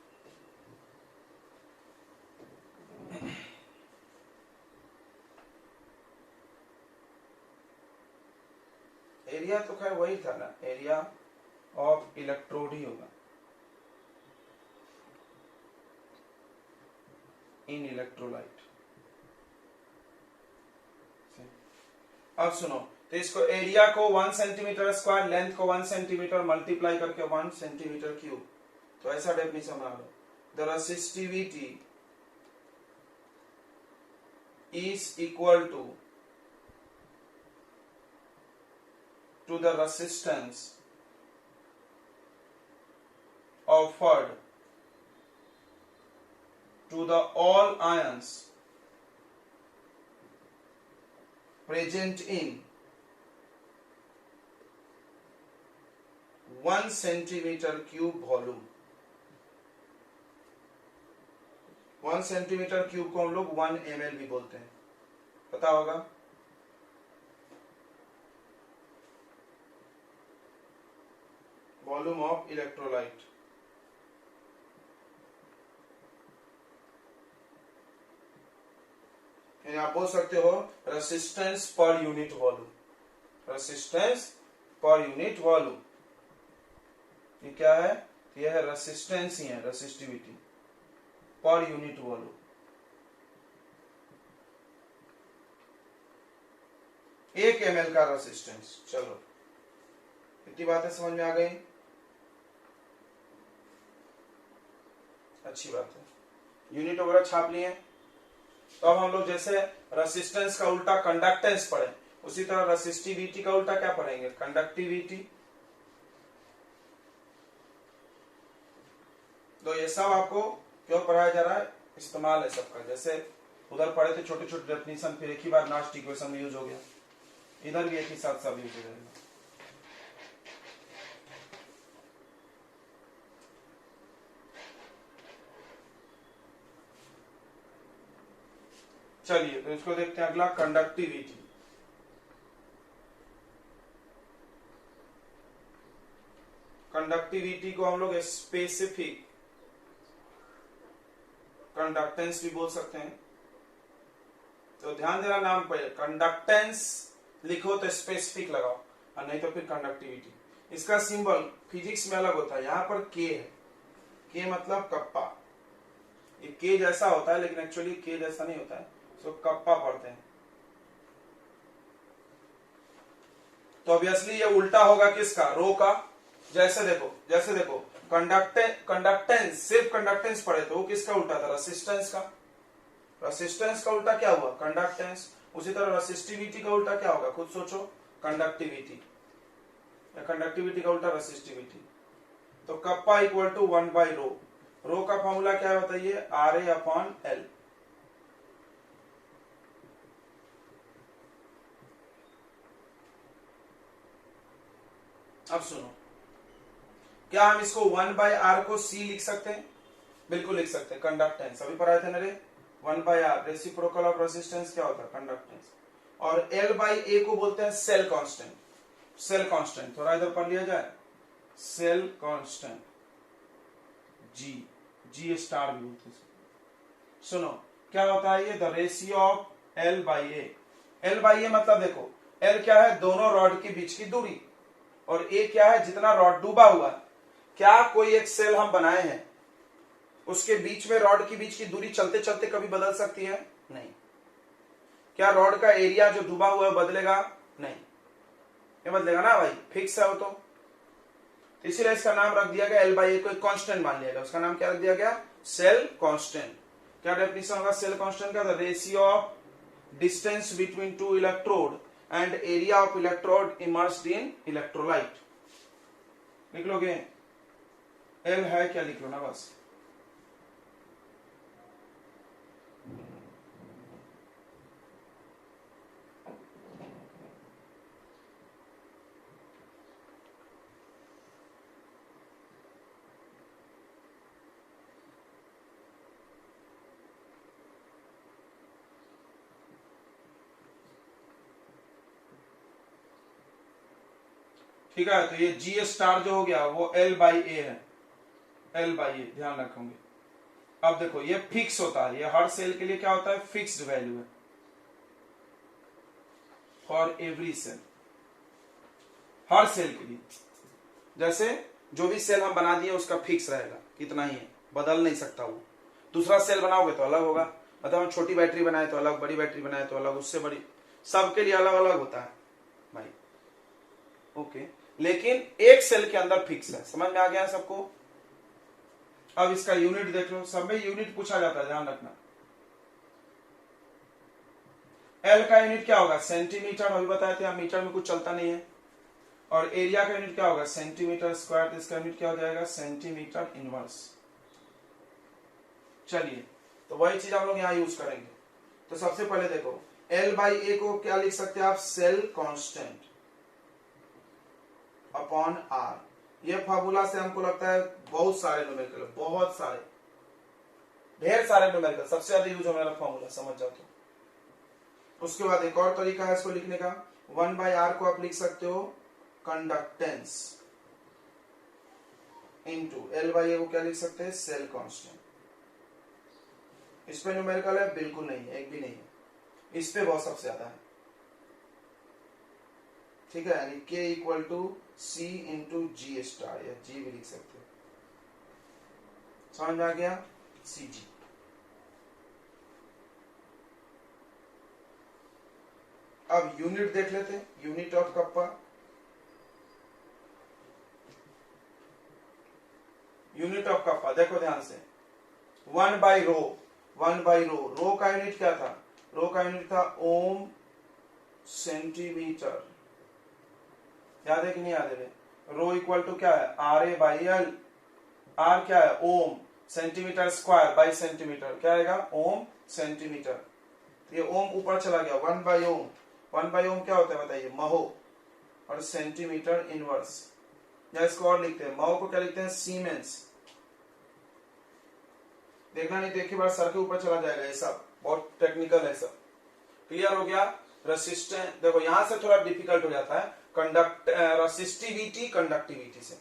एरिया तो खैर वही था ना, एरिया ऑफ इलेक्ट्रोड ही होगा इन इलेक्ट्रोलाइट। अब सुनो, तो इसको एरिया को 1 सेंटीमीटर स्क्वायर, लेंथ को 1 सेंटीमीटर मल्टीप्लाई करके 1 सेंटीमीटर क्यूब, तो ऐसा डेफिनेशन बना लो। The resistivity is equal to the resistance offered to the all ions present in 1 centimeter cube volume। 1 centimetre cube को हम लोग 1 ml भी बोलते हैं, पता होगा। वॉल्यूम ऑफ इलेक्ट्रोलाइट, आप बोल सकते हो resistance per unit volume. Resistance per unit volume ये क्या है? ये है रेसिस्टेंस ही है, रेसिस्टिविटी पर यूनिट वॉल्यूम। एक ml का रेसिस्टेंस। चलो, इतनी बातें समझ में आ गई, अच्छी बात है। यूनिट वगैरह छाप लिए। तो अब हम लोग जैसे रेसिस्टेंस का उल्टा कंडक्टेंस पढ़े, उसी तरह रेसिस्टिविटी का उल्टा क्या पढ़ेंगे? कंडक्टिविटी। तो ये सब आपको क्यों पढ़ाया जा रहा है? इस्तेमाल है सबका। जैसे उधर पढ़े थे छोटे छोटे डेफिनेशन, फिर एक ही बार लास्ट इक्वेशन में यूज हो गया, इधर भी एक ही साथ सब यूज हो जाएगा। चलिए, तो इसको देखते हैं अगला, कंडक्टिविटी। कंडक्टिविटी को हम लोग स्पेसिफिक कंडक्टेंस भी बोल सकते हैं। तो ध्यान देना नाम पे, कंडक्टेंस लिखो तो स्पेसिफिक लगाओ, और नहीं तो फिर कंडक्टिविटी। इसका सिंबल फिजिक्स में अलग होता है, यहां पर के है, के मतलब कप्पा। ये के जैसा होता है लेकिन एक्चुअली के जैसा नहीं होता है, तो कप्पा पढ़ते हैं। तो ऑब्वियसली ये उल्टा होगा किसका? रो का। जैसे देखो कंडक्टेंस, सिर्फ कंडक्टेंस पढ़े तो वो किसका उल्टा था? रेसिस्टेंस का। रेसिस्टेंस का उल्टा क्या हुआ? कंडक्टेंस। उसी तरह रेसिस्टिविटी का उल्टा क्या होगा? खुद सोचो, कंडक्टिविटी। कंडक्टिविटी का उल्टा रेसिस्टिविटी। तो kappa equal to 1 by rho. Rho का फॉर्मूला क्या है बताइए? RA/L। अब सुनो, क्या हम इसको 1 बाई आर को C लिख सकते हैं? बिल्कुल लिख सकते हैं। कंडक्टेंस अभी पढ़ाए थे ना रे, 1 by R reciprocal of resistance क्या होता है? कंडक्टेंस। और L बाई ए को बोलते हैं सेल कांस्टेंट। सेल कांस्टेंट थोड़ा इधर पढ़ लिया जाए, सेल कांस्टेंट, जी स्टार भी बोलते हैं। सुनो, क्या होता है ये? The ratio of L by A. L by A मतलब देखो, L क्या है? दोनों रॉड के बीच की दूरी, और A क्या है? जितना रॉड डूबा हुआ है। क्या कोई एक सेल हम बनाए हैं, उसके बीच में रॉड के बीच की दूरी चलते चलते कभी बदल सकती है? नहीं। क्या रॉड का एरिया जो डूबा हुआ है बदलेगा? नहीं, ये बदलेगा ना भाई, फिक्स है वो। तो इसीलिए इसका नाम रख दिया गया L बाई ए को, एक कांस्टेंट मान लिया गया। उसका नाम क्या रख दिया गया? Cell constant. क्या डेफिनेशन होगा सेल कांस्टेंट का? Ratio of distance between two electrode and area of electrode immersed in electrolyte. लिख लोगे? एल है क्या, लिख लो ना बस। ठीक है, तो ये जी स्टार जो हो गया वो एल बाई ए है, एल बाई ए, ध्यान रखोगे। अब देखो ये फिक्स होता है, ये हर सेल के लिए क्या होता है? फिक्स्ड वैल्यू है फॉर एवरी सेल, हर सेल के लिए। जैसे जो भी सेल हम बना दिए उसका फिक्स रहेगा, कितना ही है, बदल नहीं सकता वो। दूसरा सेल बनाओगे तो अलग होगा, मतलब हम छोटी बैटरी बनाए तो अलग, बड़ी बैटरी बनाए तो अलग, उससे बड़ी, सबके लिए अलग अलग होता है भाई। ओके, लेकिन एक सेल के अंदर फिक्स है। समझ में आ गया है सबको? अब इसका यूनिट देख लो, सब में यूनिट पूछा जाता है, ध्यान रखना। एल का यूनिट क्या होगा? सेंटीमीटर, अभी बताए थे, मीटर में कुछ चलता नहीं है। और एरिया का यूनिट क्या होगा? सेंटीमीटर स्क्वायर, तो इसका यूनिट क्या हो जाएगा? Centimetre inverse. चलिए, तो वही चीज हम लोग यहाँ यूज करेंगे। तो सबसे पहले देखो, एल बाई ए को क्या लिख सकते हैं आप? Cell constant upon R. ये फार्मूला से हमको लगता है बहुत सारे न्यूमेरिकल, बहुत सारे, ढेर सारे न्यूमेरिकल, सबसे ज्यादा यूज होने वाला फार्मूला, समझ जाओ तो। उसके बाद एक और तरीका है इसको लिखने का, 1 बाई आर को आप लिख सकते हो conductance into L by A को क्या लिख सकते हैं? Cell constant. इस पे न्यूमेरिकल है? बिल्कुल नहीं है, एक भी नहीं है। इस पे बहुत सबसे ज्यादा है, ठीक है, यानी K equal to C into G star, या जी भी लिख सकते हो। समझ में आ गया? सी जी। अब यूनिट देख लेते हैं, unit of kappa. Unit of kappa देखो ध्यान से, 1 by row, 1 by rho. Rho का यूनिट क्या था? रो का यूनिट था ओम सेंटीमीटर। याद है कि नहीं याद है? रो इक्वल टू क्या है? R A by L. R क्या है? Ohm. Centimetre square by centimetre क्या आएगा? Ohm centimetre. ये ओम ऊपर चला गया, 1 बाई ओम। 1 बाई ओम क्या होता है बताइए? महो। और सेंटीमीटर इनवर्स, या इसको और लिखते हैं, महो को क्या लिखते हैं? सीमेंस। देखना नहीं तो एक ही बार सर के ऊपर चला जाएगा, ये सब बहुत टेक्निकल है सब। क्लियर हो गया? रेसिस्टेंस देखो यहां से थोड़ा डिफिकल्ट हो जाता है, रेसिस्टिविटी कंडक्टिविटी से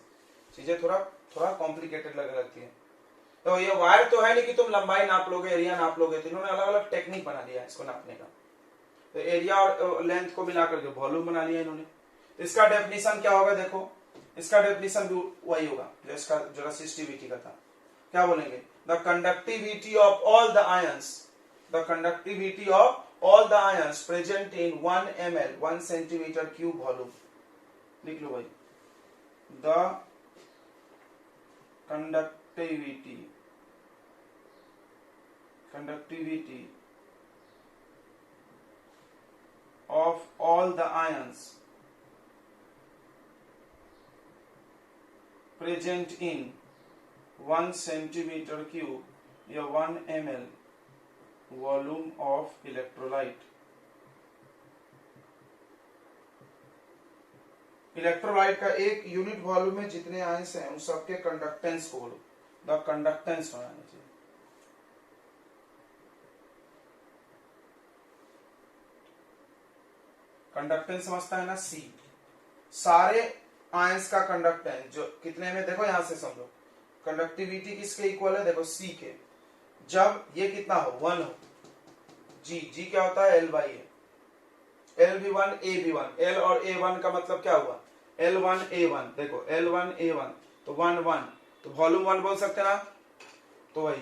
चीजें थोड़ा थोड़ा कॉम्प्लिकेटेड लगती है। तो ये वायर तो है नहीं कि तुम लंबाई नाप लोगे, एरिया नाप लोगे, तो इन्होंने अलग अलग टेक्निक बना दिया है इसको नापने का। तो एरिया और लेंथ को मिलाकर के वॉल्यूम बना लिया इन्होंने। तो इसका डेफिनेशन क्या होगा? देखो इसका डेफिनेशन भी वही होगा जो इसका जो रेसिस्टिविटी का था। क्या बोलेंगे? The conductivity of all the ions, the conductivity of all the ions present in 1 ml 1 centimetre cube volume. लिख लो भाई, the conductivity of all the ions present in 1 centimeter cube या 1 ml volume of electrolyte। Electrolyte का एक unit volume में जितने ions हैं उन सबके कंडक्टेंस को बोलो, द कंडक्टेंस बनाना चाहिए। कंडक्टेंस समझता है ना? सी, सारे आयंस का कंडक्टेंस जो कितने में, देखो यहां से समझो, कंडक्टिविटी किसके इक्वल है? देखो सी के। जब ये कितना हो? 1 हो, जी, जी क्या होता है? L by A. एल भी 1, ए भी 1, एल और ए 1 का मतलब क्या हुआ? L1 A1। देखो L1 A1 तो 1 1, तो वॉल्यूम 1 बोल सकते ना, तो वही,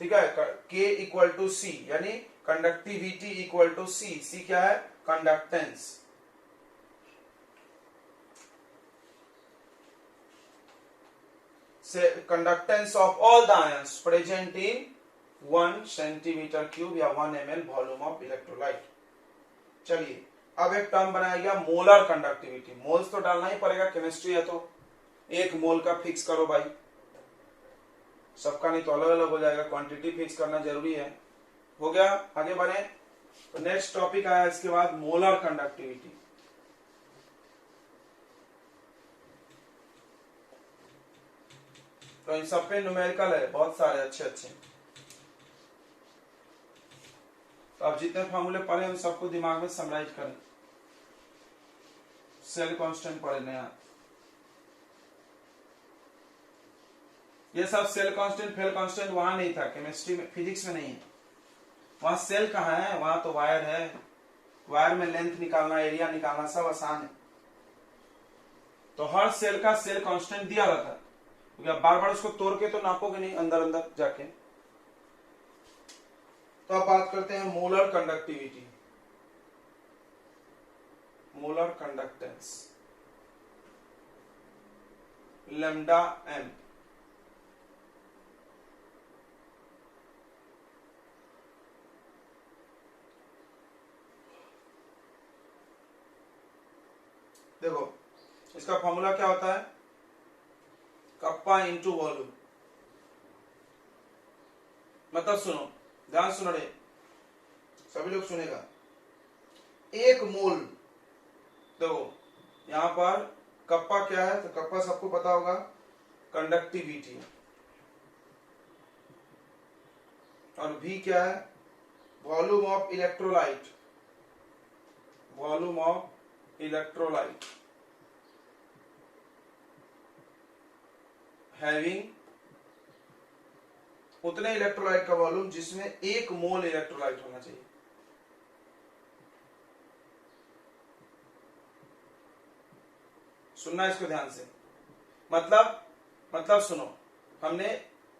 ठीक है। K इक्वल टू सी, यानी कंडक्टिविटी इक्वल टू सी। सी क्या है? कंडक्टेंस। से conductance of all the ions present in 1 centimetre cube या 1 ml वॉल्यूम ऑफ इलेक्ट्रोलाइट। चलिए अब एक टर्म बनाया गया मोलर कंडक्टिविटी। मोल्स तो डालना ही पड़ेगा, केमिस्ट्री है तो एक मोल का फिक्स करो भाई, सबका नहीं तो अलग अलग हो जाएगा, क्वांटिटी फिक्स करना जरूरी है। हो गया, आगे बढ़े तो नेक्स्ट टॉपिक आया इसके बाद मोलर कंडक्टिविटी। तो इन सब पे न्यूमेरिकल है बहुत सारे अच्छे अच्छे। तो अब जितने फॉर्मूले पढ़े उन सबको दिमाग में समराइज करें। सेल कांस्टेंट पढ़े नया, ये सब सेल कांस्टेंट फेल कांस्टेंट वहां नहीं था, केमिस्ट्री में फिजिक्स में नहीं है। वहां सेल कहाँ है, वहां तो वायर है, वायर में लेंथ निकालना एरिया निकालना सब आसान है। तो हर सेल का सेल कांस्टेंट दिया रहता है, क्योंकि आप बार बार उसको तोड़ के तो नापोगे नहीं अंदर अंदर जाके। तो अब बात करते हैं molar conductivity, molar conductance lambda M. देखो इसका फॉर्मूला क्या होता है, कप्पा इंटू वॉल्यूम। मतलब सुनो, ध्यान सुनो रे, सभी लोग सुनेगा। एक मोल, देखो यहां पर कप्पा क्या है, तो कप्पा सबको पता होगा कंडक्टिविटी, और V क्या है, volume of electrolyte, volume of electrolyte having उतने इलेक्ट्रोलाइट का वॉल्यूम जिसमें 1 मोल इलेक्ट्रोलाइट होना चाहिए। सुनना इसको ध्यान से, मतलब सुनो, हमने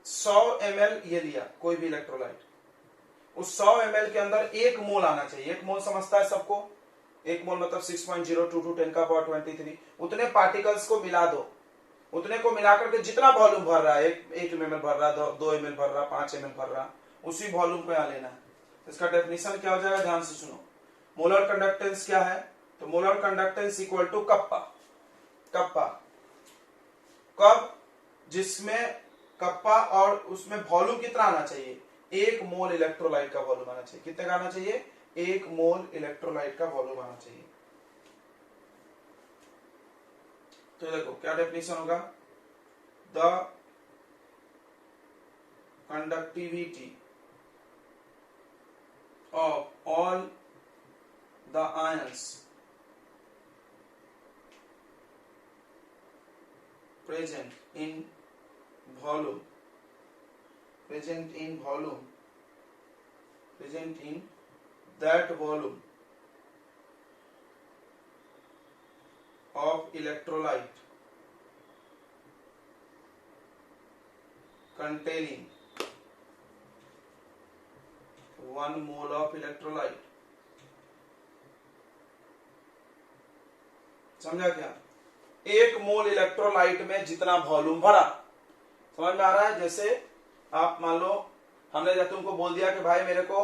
100 ml ये लिया कोई भी इलेक्ट्रोलाइट, उस 100 ml के अंदर 1 मोल आना चाहिए। 1 मोल समझता है सबको, 1 मोल मतलब 6.022 10 का पावर 23। उतने पार्टिकल्स को मिला दो, उतने को मिलाकर के जितना वॉल्यूम भर रहा है, 1 ml भर रहा, 2 ml भर रहा, 5 ml भर रहा, उसी वॉल्यूम को यहाँ लेना है। इसका डेफिनेशन क्या हो जाएगा, ध्यान से सुनो। मोलर कंडक्टेंस क्या है, तो molar conductance equal to kappa. Kappa कब, जिसमें कप्पा और उसमें वॉल्यूम कितना आना चाहिए, 1 मोल इलेक्ट्रोलाइट का वॉल्यूम आना चाहिए। कितने का आना चाहिए, 1 मोल इलेक्ट्रोलाइट का वॉल्यूम आना चाहिए। तो देखो क्या डेफिनेशन होगा, the conductivity of all the ions present in volume, present in that volume of electrolyte containing 1 mole of electrolyte। समझा क्या, 1 मोल इलेक्ट्रोलाइट में जितना वॉल्यूम भरा, समझ में आ रहा है। जैसे आप मान लो हमने जब तुमको बोल दिया कि भाई मेरे को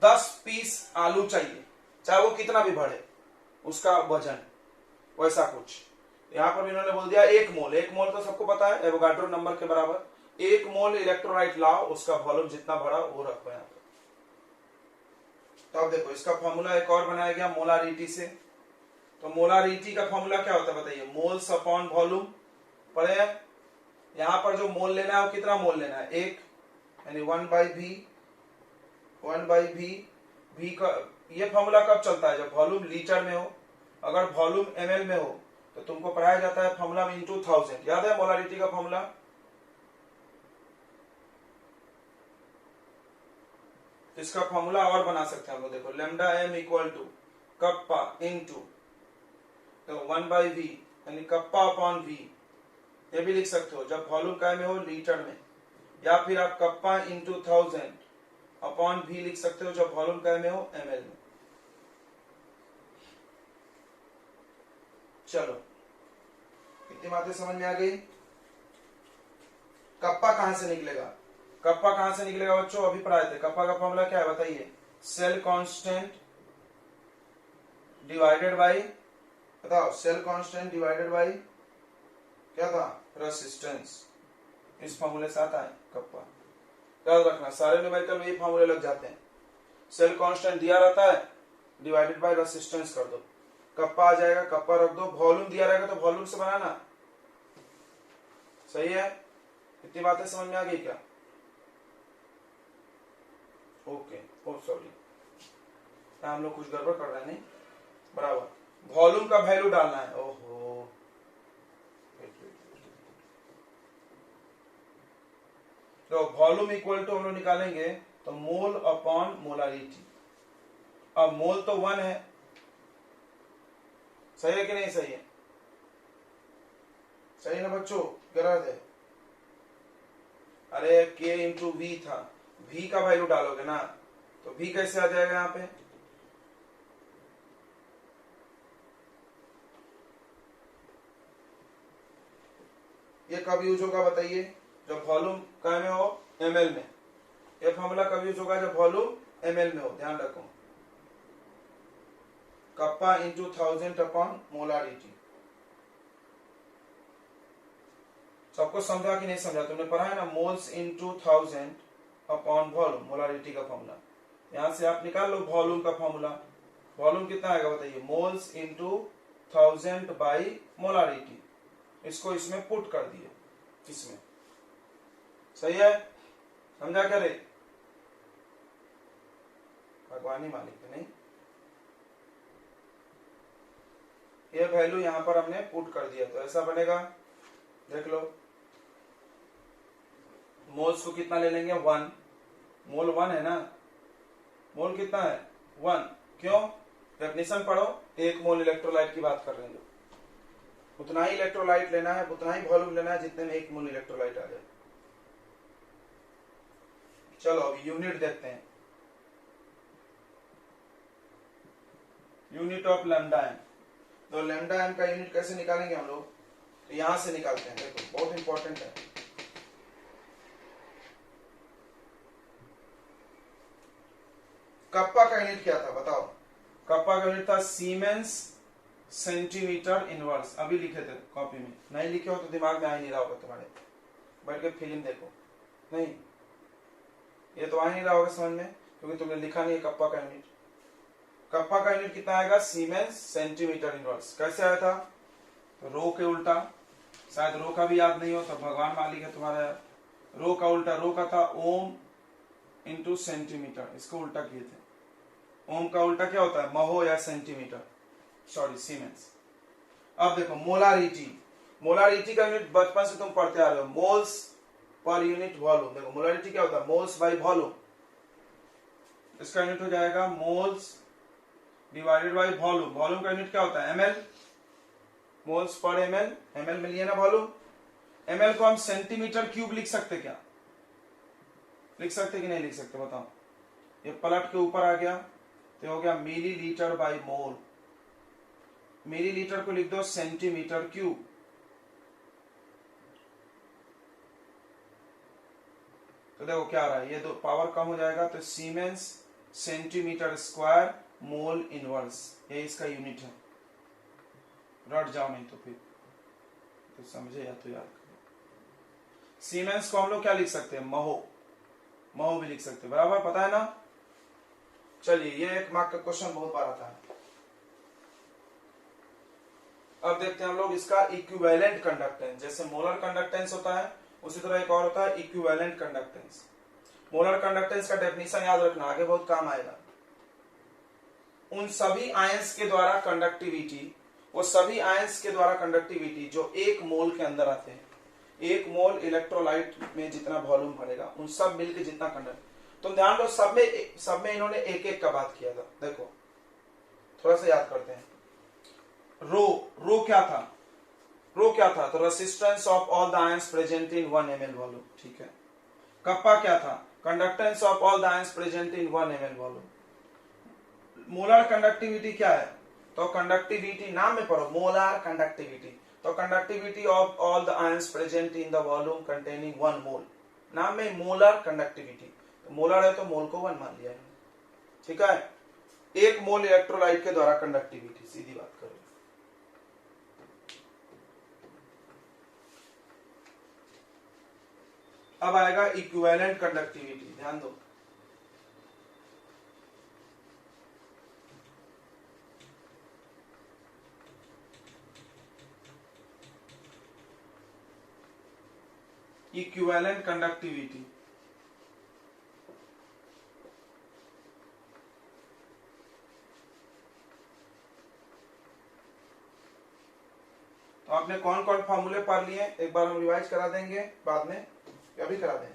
10 पीस आलू चाहिए, चाहे वो कितना भी बढ़े उसका वजन, वैसा कुछ। यहां पर इन्होंने बोल दिया 1 मोल। 1 मोल तो सबको पता है एवोगाड्रो नंबर के बराबर। 1 मोल इलेक्ट्रोलाइट लाओ, उसका वॉल्यूम जितना बढ़ा वो रखो यहां पर। तो अब देखो इसका फॉर्मूला एक और बनाया गया मोलारिटी से। तो मोलारिटी का फॉर्मूला क्या होता है बताइए, मोल्स अपॉन वॉल्यूम। पढ़े यहां पर जो मोल लेना है वो कितना मोल लेना है, 1, यानी 1/V। 1/V, V का ये फॉर्मूला कब चलता है, जब वॉल्यूम लीटर में हो। अगर वॉल्यूम ml में हो तो तुमको पढ़ाया जाता है फॉर्मूला में इंटू 1000। याद है मोलारिटी का फॉर्मूला, इसका फॉर्मूला और बना सकते हैं हम लोग। देखो lambda m equal to kappa into 1/V, यानी कप्पा अपॉन V। ये भी लिख सकते हो जब वॉल्यूम काय में हो, लीटर में। या फिर आप कप्पा इंटू 1000 अपॉन V लिख सकते हो जब वॉल्यूम काय में हो, ml में। चलो कितनी बातें समझ में आ गई। कप्पा कहां से निकलेगा, कप्पा कहां से निकलेगा बच्चों, अभी पढ़ाए थे। कप्पा का फॉर्मूला क्या है बताइए, सेल कांस्टेंट डिवाइडेड बाई, बताओ, सेल कांस्टेंट डिवाइडेड बाई क्या था, रेसिस्टेंस। इस फॉर्मूले से आता है कप्पा, याद रखना सारे न्यूमेरिकल में ये फॉर्मूले लग जाते हैं। सेल कांस्टेंट दिया रहता है, डिवाइडेड बाय रेसिस्टेंस कर दो, कप्पा आ जाएगा, कप्पा रख दो। वॉल्यूम दिया रहेगा तो वॉल्यूम से बनाना, सही है। इतनी बातें समझ में आ गई क्या? ओके, ओ सॉरी, हम लोग कुछ गड़बड़ कर रहे हैं, नहीं बराबर। वॉल्यूम का वैल्यू डालना है, ओहो, तो वॉल्यूम इक्वल टू हम लोग निकालेंगे तो मोल अपॉन मोलारिटी। अब मोल तो 1 है, सही है कि नहीं सही है? सही ना बच्चों, गलत है? अरे K इंटू वी था, V का वैल्यू डालोगे ना, तो V कैसे आ जाएगा यहाँ पे, ये कब यूज होगा बताइए, जब वॉल्यूम क्या में हो, ml में। ये फॉर्मूला कब यूज होगा, जब वॉल्यूम ml में हो, ध्यान रखो। Kappa into 1000 upon molarity. सबको समझा कि नहीं समझा? तुमने पढ़ा है ना, moles into 1000 upon volume, molarity का फॉर्मूला। यहां से आप निकाल लो वॉल्यूम का फॉर्मूला। वॉल्यूम कितना आएगा बताइए, मोल्स इंटू 1000 बाई मोलारिटी। इसको इसमें पुट कर दिए, इसमें, सही है? समझा क्या रे? भगवानी मालिक है, नहीं? ये वैल्यू यहां पर हमने पुट कर दिया, तो ऐसा बनेगा, देख लो। मोल्स को कितना ले लेंगे, 1, मोल 1 है ना, मोल कितना है, 1। क्यों? डेफिनेशन पढ़ो, 1 मोल इलेक्ट्रोलाइट की बात कर रहे हैं, उतना ही इलेक्ट्रोलाइट लेना है, उतना ही वॉल्यूम लेना है जितने में 1 मोल इलेक्ट्रोलाइट आ जाए। चलो अभी यूनिट देखते हैं, यूनिट ऑफ लैम्डा एम। तो लैम्डा एम का यूनिट कैसे निकालेंगे हम लोग, तो यहां से निकालते हैं, देखो बहुत इंपॉर्टेंट है। कप्पा का यूनिट क्या था बताओ, कप्पा का यूनिट था सीमेंस सेंटीमीटर इनवर्स। अभी लिखे थे कॉपी में, नहीं लिखे हो तो दिमाग में आ ही नहीं रहा होगा तुम्हारे, बैठ के फिल्म देखो, नहीं ये तो आ ही नहीं रहा होगा समझ में, क्योंकि तुमने लिखा नहीं है कप्पा का यूनिट। कप्पा का यूनिट कितना आएगा, सीमेंस सेंटीमीटर इनवर्स। कैसे आया था, तो रो के उल्टा, शायद रो का भी याद नहीं हो तो भगवान मालिक है तुम्हारा यार। रो का उल्टा, रो का था ओम इंटू सेंटीमीटर, इसको उल्टा किए थे। ओम का उल्टा क्या होता है, महो या सेंटीमीटर, सॉरी सीमेंस। अब देखो मोलारिटी, मोलारिटी का यूनिट बचपन से तुम पढ़ते आ रहे हो, मोल्स पर यूनिट वॉल्यूम। देखो मोलारिटी क्या होता है, मोल्स बाई वॉल्यूम। इसका यूनिट हो जाएगा moles divided by volume. Volume का यूनिट क्या होता है, ml, moles per ml, ml में लिए ना वॉल्यूम। ml को हम सेंटीमीटर क्यूब लिख सकते क्या, लिख सकते कि नहीं लिख सकते बताओ? ये पलट के ऊपर आ गया तो हो गया मिलीलीटर बाई मोल। मिलीलीटर को लिख दो सेंटीमीटर क्यूब, तो देखो क्या आ रहा है, ये दो पावर कम हो जाएगा तो siemens centimetre square mole inverse, ये इसका यूनिट है। रट जाओ नहीं तो फिर तो समझे या तो याद करो। सीमेंस को हम लोग क्या लिख सकते हैं, महो, महो भी लिख सकते हैं, बराबर, पता है ना? चलिए ये 1 मार्क का क्वेश्चन बहुत बार आता है। अब देखते हैं हम लोग इसका इक्विवेलेंट कंडक्टेंस। जैसे मोलर कंडक्टेंस होता है उसी तरह एक और होता है इक्विवेलेंट कंडक्टेंस। मोलर कंडक्टेंस का डेफिनेशन याद रखना, आगे बहुत काम आएगा। उन सभी आयंस के द्वारा कंडक्टिविटी, वो सभी आयंस के द्वारा कंडक्टिविटी जो 1 मोल के अंदर आते हैं, 1 मोल इलेक्ट्रोलाइट में जितना वॉल्यूम भरेगा उन सब मिलकर जितना कंडक्ट, तुम ध्यान दो सब में इन्होंने एक एक का बात किया था। देखो थोड़ा सा याद करते हैं। रो क्या था, रो क्या था, तो resistance of all the ions present in 1 ml volume, ठीक है। कप्पा क्या था, conductance of all the ions present in 1 ml volume. Molar conductivity क्या है, तो कंडक्टिविटी नाम में पढ़ो, मोलर कंडक्टिविटी, तो conductivity of all the ions present in the volume containing 1 मोल। नाम में मोलर कंडक्टिविटी, तो मोलर है तो मोल को 1 मान लिया है, ठीक है। 1 मोल इलेक्ट्रोलाइट के द्वारा कंडक्टिविटी, सीधी बात करो। अब आएगा इक्विवेलेंट कंडक्टिविटी, ध्यान दो। इक्विवेलेंट कंडक्टिविटी तो आपने कौन कौन फॉर्मूले पढ़ लिए, एक बार हम रिवाइज करा देंगे बाद में, या भी करा दें,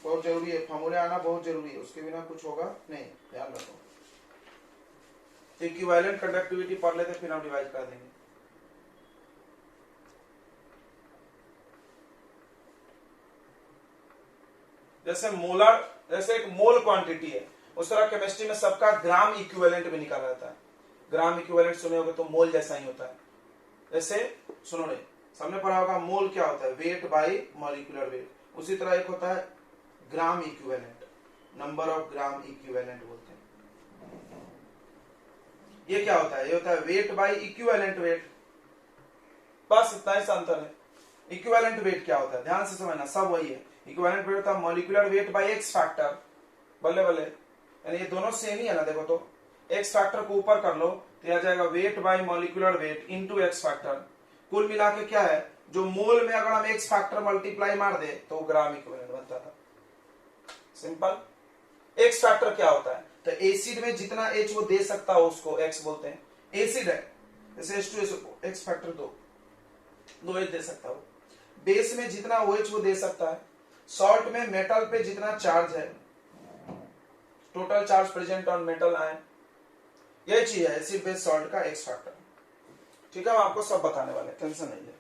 बहुत जरूरी है, फॉर्मूले आना बहुत जरूरी है, उसके बिना कुछ होगा नहीं, ध्यान रखो। इक्विवेलेंट कंडक्टिविटी पढ़ लेते फिर हम रिवाइज कर देंगे। जैसे मोलर, जैसे एक मोल क्वांटिटी है, उस तरह केमिस्ट्री में सबका ग्राम इक्विवेलेंट भी निकाला जाता है। ग्राम इक्विवेलेंट सुने होगे तो मोल जैसा ही होता है। जैसे सुनो रे, सबने पढ़ा होगा मोल क्या होता है, वेट बाय मॉलिक्यूलर वेट। उसी तरह एक होता है gram equivalent, number of gram equivalent बोलते हैं। ये क्या होता है, ये होता है वेट बाय इक्विवेलेंट वेट, बस इतना ही अंतर है। इक्विवेलेंट वेट क्या होता है, ध्यान से समझना, सब वही है। इक्विवेलेंट वेट होता है molecular weight by X factor, बल्ले बल्ले, यानी ये दोनों सेम ही है ना। देखो तो एक्स फैक्टर को ऊपर कर लो तो आ जाएगा wait by molecular weight into X factor. कुल मिला के क्या है, जो मोल में अगर हम एक्स फैक्टर मल्टीप्लाई मार दे तो ग्राम इक्विवेलेंट बनता था। सिंपल। एक्स फैक्टर क्या होता है, तो एसिड में जितना एच वो दे सकता हो उसको एक्स बोलते हैं। एसिड है जैसे H2SO, एक्स फैक्टर 2 एच दे सकता हो। बेस में जितना OH वो दे सकता है। सॉल्ट में मेटल पे जितना चार्ज है, total charge present on metal ion, यही चीज है एसिड बेस सॉल्ट का एक्स फैक्टर। ठीक है, हम आपको सब बताने वाले, टेंशन नहीं है।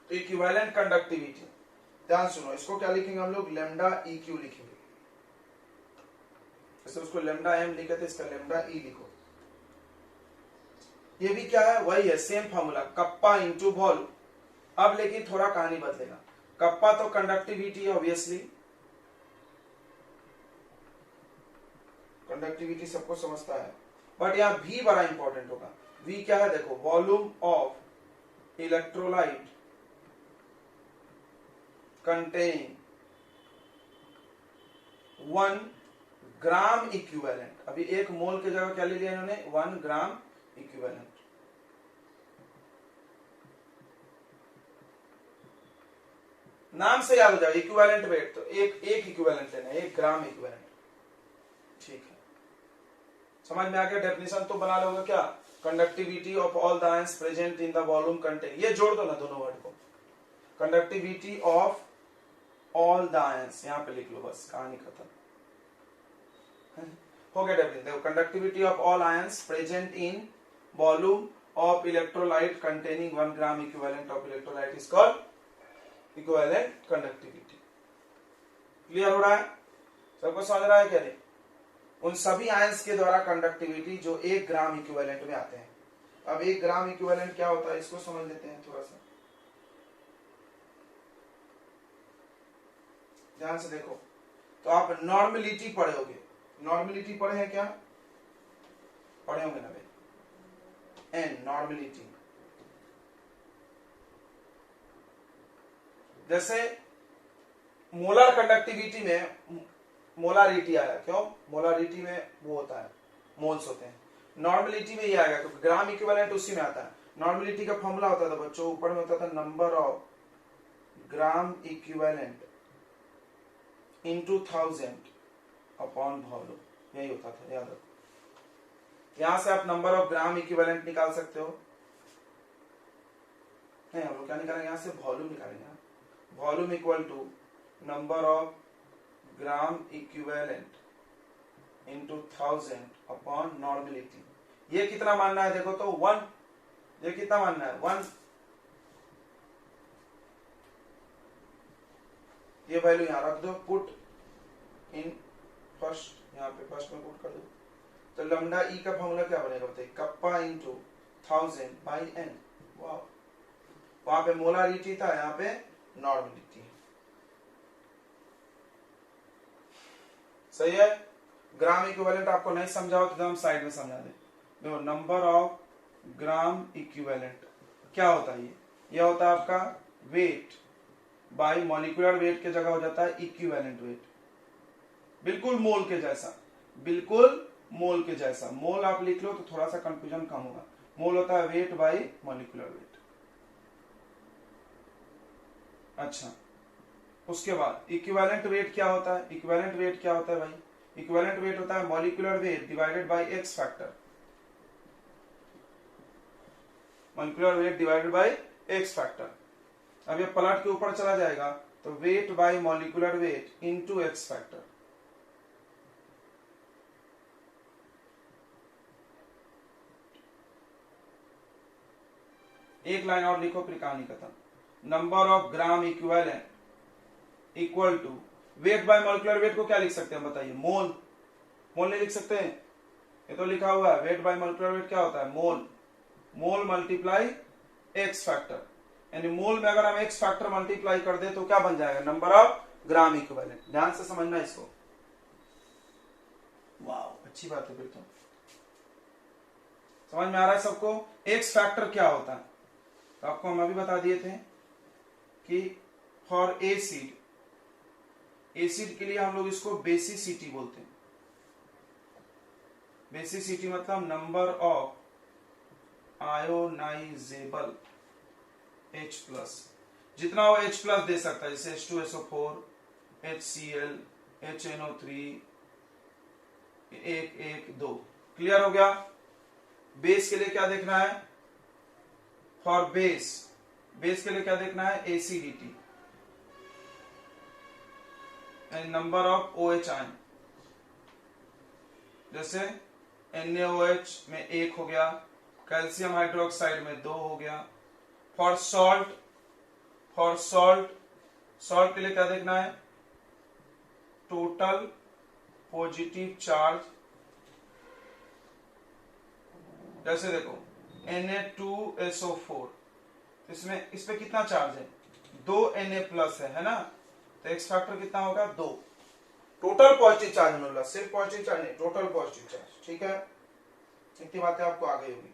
तो इक्विवेलेंट कंडक्टिविटी, ध्यान सुनो, इसको क्या लिखेंगे हम लोग, लेमडा EQ लिखेंगे। जैसे उसको लेमडा M लिखे थे, इसका लेमडा E लिखो। ये भी क्या है, वही है, same formula, kappa into volume. अब लेकिन थोड़ा कहानी बदलेगा। कप्पा तो कंडक्टिविटी है ऑब्वियसली, कंडक्टिविटी सबको समझता है, बट यहाँ V बड़ा इंपॉर्टेंट होगा। V क्या है, देखो, volume of electrolyte containing 1 gram equivalent. अभी 1 मोल की जगह क्या ले लिया इन्होंने, 1 ग्राम इक्विवेलेंट। नाम से याद हो जाएगा इक्विवेलेंट वेट, तो एक इक्विवेलेंट लेना है, 1 ग्राम इक्विवेलेंट। ठीक है, समझ में आ गया। डेफिनेशन तो बना लोगे क्या, conductivity of all the ions present in the volume contain, ये जोड़ दो ना दोनों वर्ड को, conductivity of all the ions, यहां पे लिख लो, बस कहानी खत्म हो गया। डेफिनेशन देखो, conductivity of all ions present in volume of electrolyte containing 1 gram equivalent of electrolyte is called equivalent conductivity. Clear हो रहा है, सबको समझ रहा है क्या नहीं। उन सभी आयंस के द्वारा कंडक्टिविटी जो 1 ग्राम इक्विवेलेंट में आते हैं। अब 1 ग्राम इक्विवेलेंट क्या होता है, इसको समझ लेते हैं थोड़ा सा, ध्यान से देखो। तो आप नॉर्मेलिटी पढ़े होगे, नॉर्मेलिटी पढ़े हैं क्या, पढ़े होंगे ना भाई, एन नॉर्मेलिटी। जैसे मोलर कंडक्टिविटी में मोलारिटी आया, क्यों, मोलारिटी में वो होता है, मोल्स होते हैं। नॉर्मेलिटी में ये आएगा क्योंकि ग्राम इक्विवेलेंट उसी में आता है। नॉर्मेलिटी का फॉर्मूला होता था बच्चों, ऊपर में होता था number of gram equivalent into 1000 upon volume, यही होता था, याद रखो। यहां से आप नंबर ऑफ ग्राम इक्विवेलेंट निकाल सकते हो। नहीं, हम लोग क्या निकालेंगे, यहां से वॉल्यूम निकालेंगे। Volume equal to number of gram equivalent into 1000 upon normality. ये कितना मानना है देखो तो 1, ये कितना मानना है 1, ये वैल्यू यहां रख दो, पुट इन फर्स्ट, यहां पे फर्स्ट में पुट कर दो। तो लैम्डा ई का फॉर्मूला क्या बनेगा बताइए, कप्पा इंटू 1000/n। वाह, वहां पे मोलारिटी था, यहाँ पे नॉर्मलिटी। सही है। ग्राम इक्विवेलेंट आपको नहीं समझा हो तो हम साइड में समझा दें। देखो नंबर ऑफ ग्राम इक्विवेलेंट क्या होता है, ये होता है आपका वेट बाय मॉलिक्यूलर वेट के जगह हो जाता है इक्विवेलेंट वेट। बिल्कुल मोल के जैसा, बिल्कुल मोल के जैसा। मोल आप लिख लो तो थोड़ा सा कंफ्यूजन कम होगा। मोल होता है वेट बाय मॉलिक्यूलर वेट। अच्छा, उसके बाद इक्विवेलेंट वेट क्या होता है, इक्विवेलेंट वेट क्या होता है भाई, इक्विवेलेंट वेट होता है molecular weight divided by X factor. Molecular weight divided by X factor. अब ये पलट के ऊपर चला जाएगा तो weight by molecular weight into X factor. एक लाइन और लिखो फिर कहानी खत्म। Number of gram equivalent equal to weight by molecular weight को क्या लिख सकते हैं बताइए, मोल। मोल नहीं लिख सकते हैं, ये तो लिखा हुआ है वेट बाय मॉलिक्यूलर वेट क्या होता है, मोल। मोल मल्टीप्लाई एक्स फैक्टर, यानी मोल में अगर हम एक्स फैक्टर मल्टीप्लाई कर दे तो क्या बन जाएगा, नंबर ऑफ ग्राम इक्विवेलेंट। ध्यान से समझना इसको। वाह, अच्छी बात है। फिर तो समझ में आ रहा है सबको। एक्स फैक्टर क्या होता है तो आपको हम अभी बता दिए थे कि फॉर एसिड, एसिड के लिए हम लोग इसको बेसिसिटी बोलते हैं। बेसिसिटी मतलब number of ionisable H plus, जितना वो H प्लस दे सकता है, जैसे H2SO4, HCl, HNO3, 1 1 2। क्लियर हो गया। बेस के लिए क्या देखना है, फॉर बेस, बेस के लिए क्या देखना है, acidity, number of OH ion. जैसे NaOH में 1 हो गया, कैल्शियम हाइड्रोक्साइड में 2 हो गया। For salt, for salt, salt के लिए क्या देखना है, टोटल पॉजिटिव चार्ज। जैसे देखो Na2SO4, इसमें इस पे कितना चार्ज है, 2 Na प्लस है ना, तो एक्स फैक्टर कितना होगा, 2। टोटल पॉजिटिव चार्ज मिल रहा, सिर्फ पॉजिटिव चार्ज नहीं, टोटल पॉजिटिव चार्ज। ठीक है, इतनी बातें आपको आ गई होगी।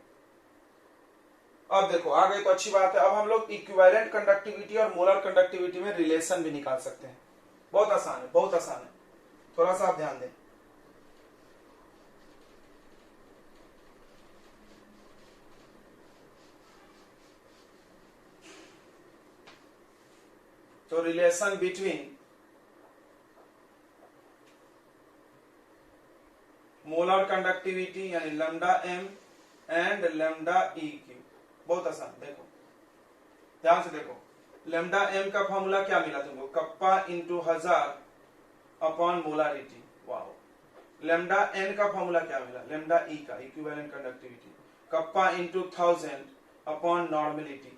अब देखो आ गई तो अच्छी बात है। अब हम लोग इक्विवेलेंट कंडक्टिविटी और मोलर कंडक्टिविटी में रिलेशन भी निकाल सकते हैं। बहुत आसान है, बहुत आसान है, थोड़ा सा आप ध्यान दें। तो रिलेशन बिटवीन मोलर कंडक्टिविटी यानी lambda M and lambda E Q, बहुत आसान। देखो ध्यान से देखो, लैम्डा एम का फॉर्मूला क्या मिला तुमको, kappa into 1000 upon molarity. Wow. Lambda N का फॉर्मूला क्या मिला, लैम्डा ई का, equivalent conductivity, kappa into 1000 upon normality.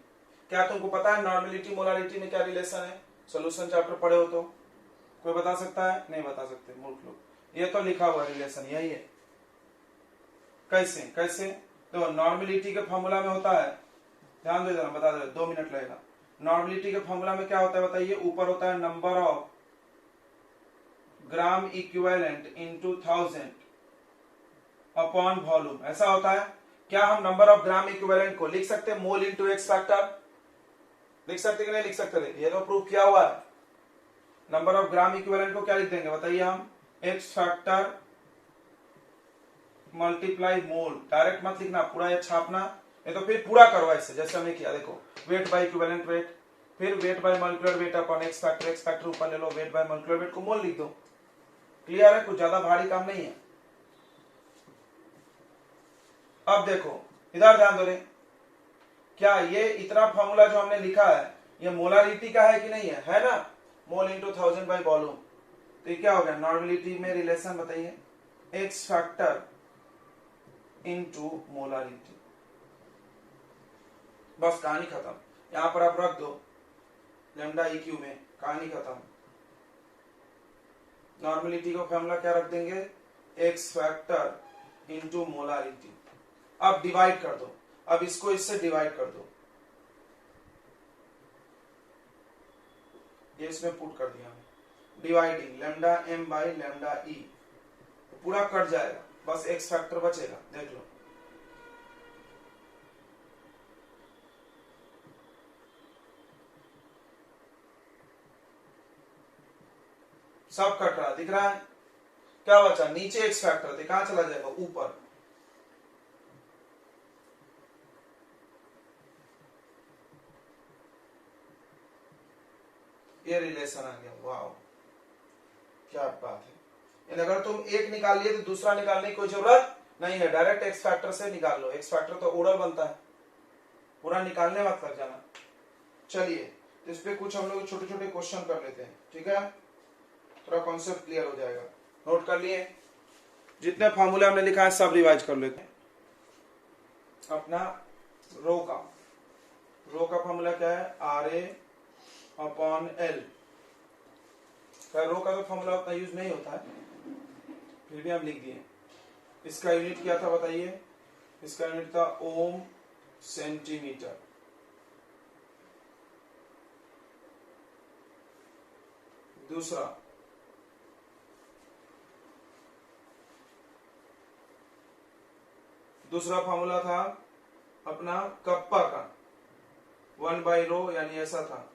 क्या तुमको पता है नॉर्मेलिटी मोलारिटी में क्या रिलेशन है, सोल्यूशन चैप्टर पढ़े हो तो कोई बता सकता है, नहीं बता सकते मूर्ख लोग। ये तो लिखा हुआ रिलेशन यही है। कैसे कैसे, तो नॉर्मेलिटी के फॉर्मूला में होता है, ध्यान दे जरा, बता दे, 2 मिनट लगेगा। नॉर्मेलिटी के फॉर्मूला में क्या होता है बताइए, ऊपर होता है number of gram equivalent into 1000 upon volume, ऐसा होता है। क्या हम नंबर ऑफ ग्राम इक्विवेलेंट को लिख सकते हैं मोल इनटू एक्स फैक्टर, लिख सकते कि नहीं लिख सकते, ये तो प्रूफ किया हुआ है। नंबर ऑफ ग्राम इक्विवेलेंट को क्या लिख देंगे बताइए हम, एक्स फैक्टर मल्टीप्लाई मोल। डायरेक्ट मत लिखना, पूरा ये छापना, ये तो फिर पूरा करो ऐसे जैसे हमने किया। देखो वेट बाय इक्विवेलेंट वेट, फिर wait by molecular weight upon X factor, x factor ऊपर ले लो, वेट बाय मॉलिक्यूलर वेट को मोल लिख दो। क्लियर है, कुछ ज्यादा भारी काम नहीं है। अब देखो इधर ध्यान दो रे, क्या ये इतना फॉर्मूला जो हमने लिखा है ये मोलारिटी का है कि नहीं है ना, मोल इंटू 1000 बाय वॉल्यूम। तो ये क्या हो गया, नॉर्मेलिटी में रिलेशन बताइए, एक्स फैक्टर इंटू मोलारिटी। बस कहानी खत्म, यहां पर आप रख दो लैम्डा ई क्यू में, कहानी खत्म। नॉर्मेलिटी को फॉर्मूला क्या रख देंगे, एक्स फैक्टर इंटू मोलारिटी। अब डिवाइड कर दो, अब इसको इससे डिवाइड कर दो, ये इसमें पुट कर दिया हमने, dividing lambda M by lambda E, पूरा कट जाएगा, बस एक्स फैक्टर बचेगा, देख लो। सब कट रहा दिख रहा है, क्या बचा, नीचे एक्स फैक्टर थे, कहां चला जाएगा, ऊपर। ये रिलेशन आ गया, वाह क्या बात है। अगर तुम एक निकाल लिए तो दूसरा निकालने की कोई जरूरत नहीं है, डायरेक्ट एक्स फैक्टर से निकाल लो, एक्स फैक्टर तो ओरल बनता है, पूरा निकालने मत लग जाना। चलिए तो इस पे कुछ हम लोग छोटे छोटे क्वेश्चन कर लेते हैं, ठीक है, थोड़ा कॉन्सेप्ट क्लियर हो जाएगा। नोट कर लिए, जितने फॉर्मूले हमने लिखा है सब रिवाइज कर लेते हैं। अपना रो का फॉर्मूला क्या है, आर ए अपॉन एल। रो का तो फॉर्मूला उतना यूज नहीं होता है, फिर भी हम लिख दिए। इसका यूनिट क्या था बताइए, इसका यूनिट था ओम सेंटीमीटर। दूसरा फॉर्मूला था अपना कप्पा का, 1/रो, यानी ऐसा था,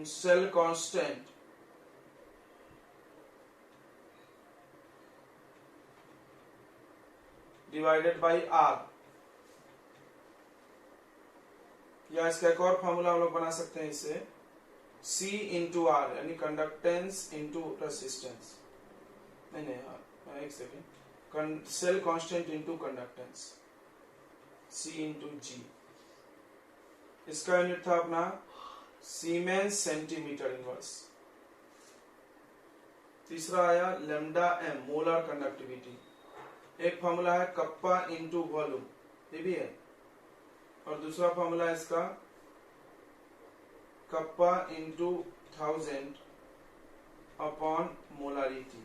cell constant divided by R. या इसका एक और फॉर्मूला हम लोग बना सकते हैं इससे, C इंटू आर, यानी कंडक्टेंस इंटू रेसिस्टेंस, नहीं यार एक second, cell constant into conductance, C into G. इसका यूनिट था अपना सीमेंस सेंटीमीटर इनवर्स। तीसरा आया लैम्डा एम, मोलर कंडक्टिविटी। एक फॉर्मूला है कप्पा इंटू वॉल्यूम, ये भी है, और दूसरा फॉर्मूला है इसका kappa into 1000 upon molarity.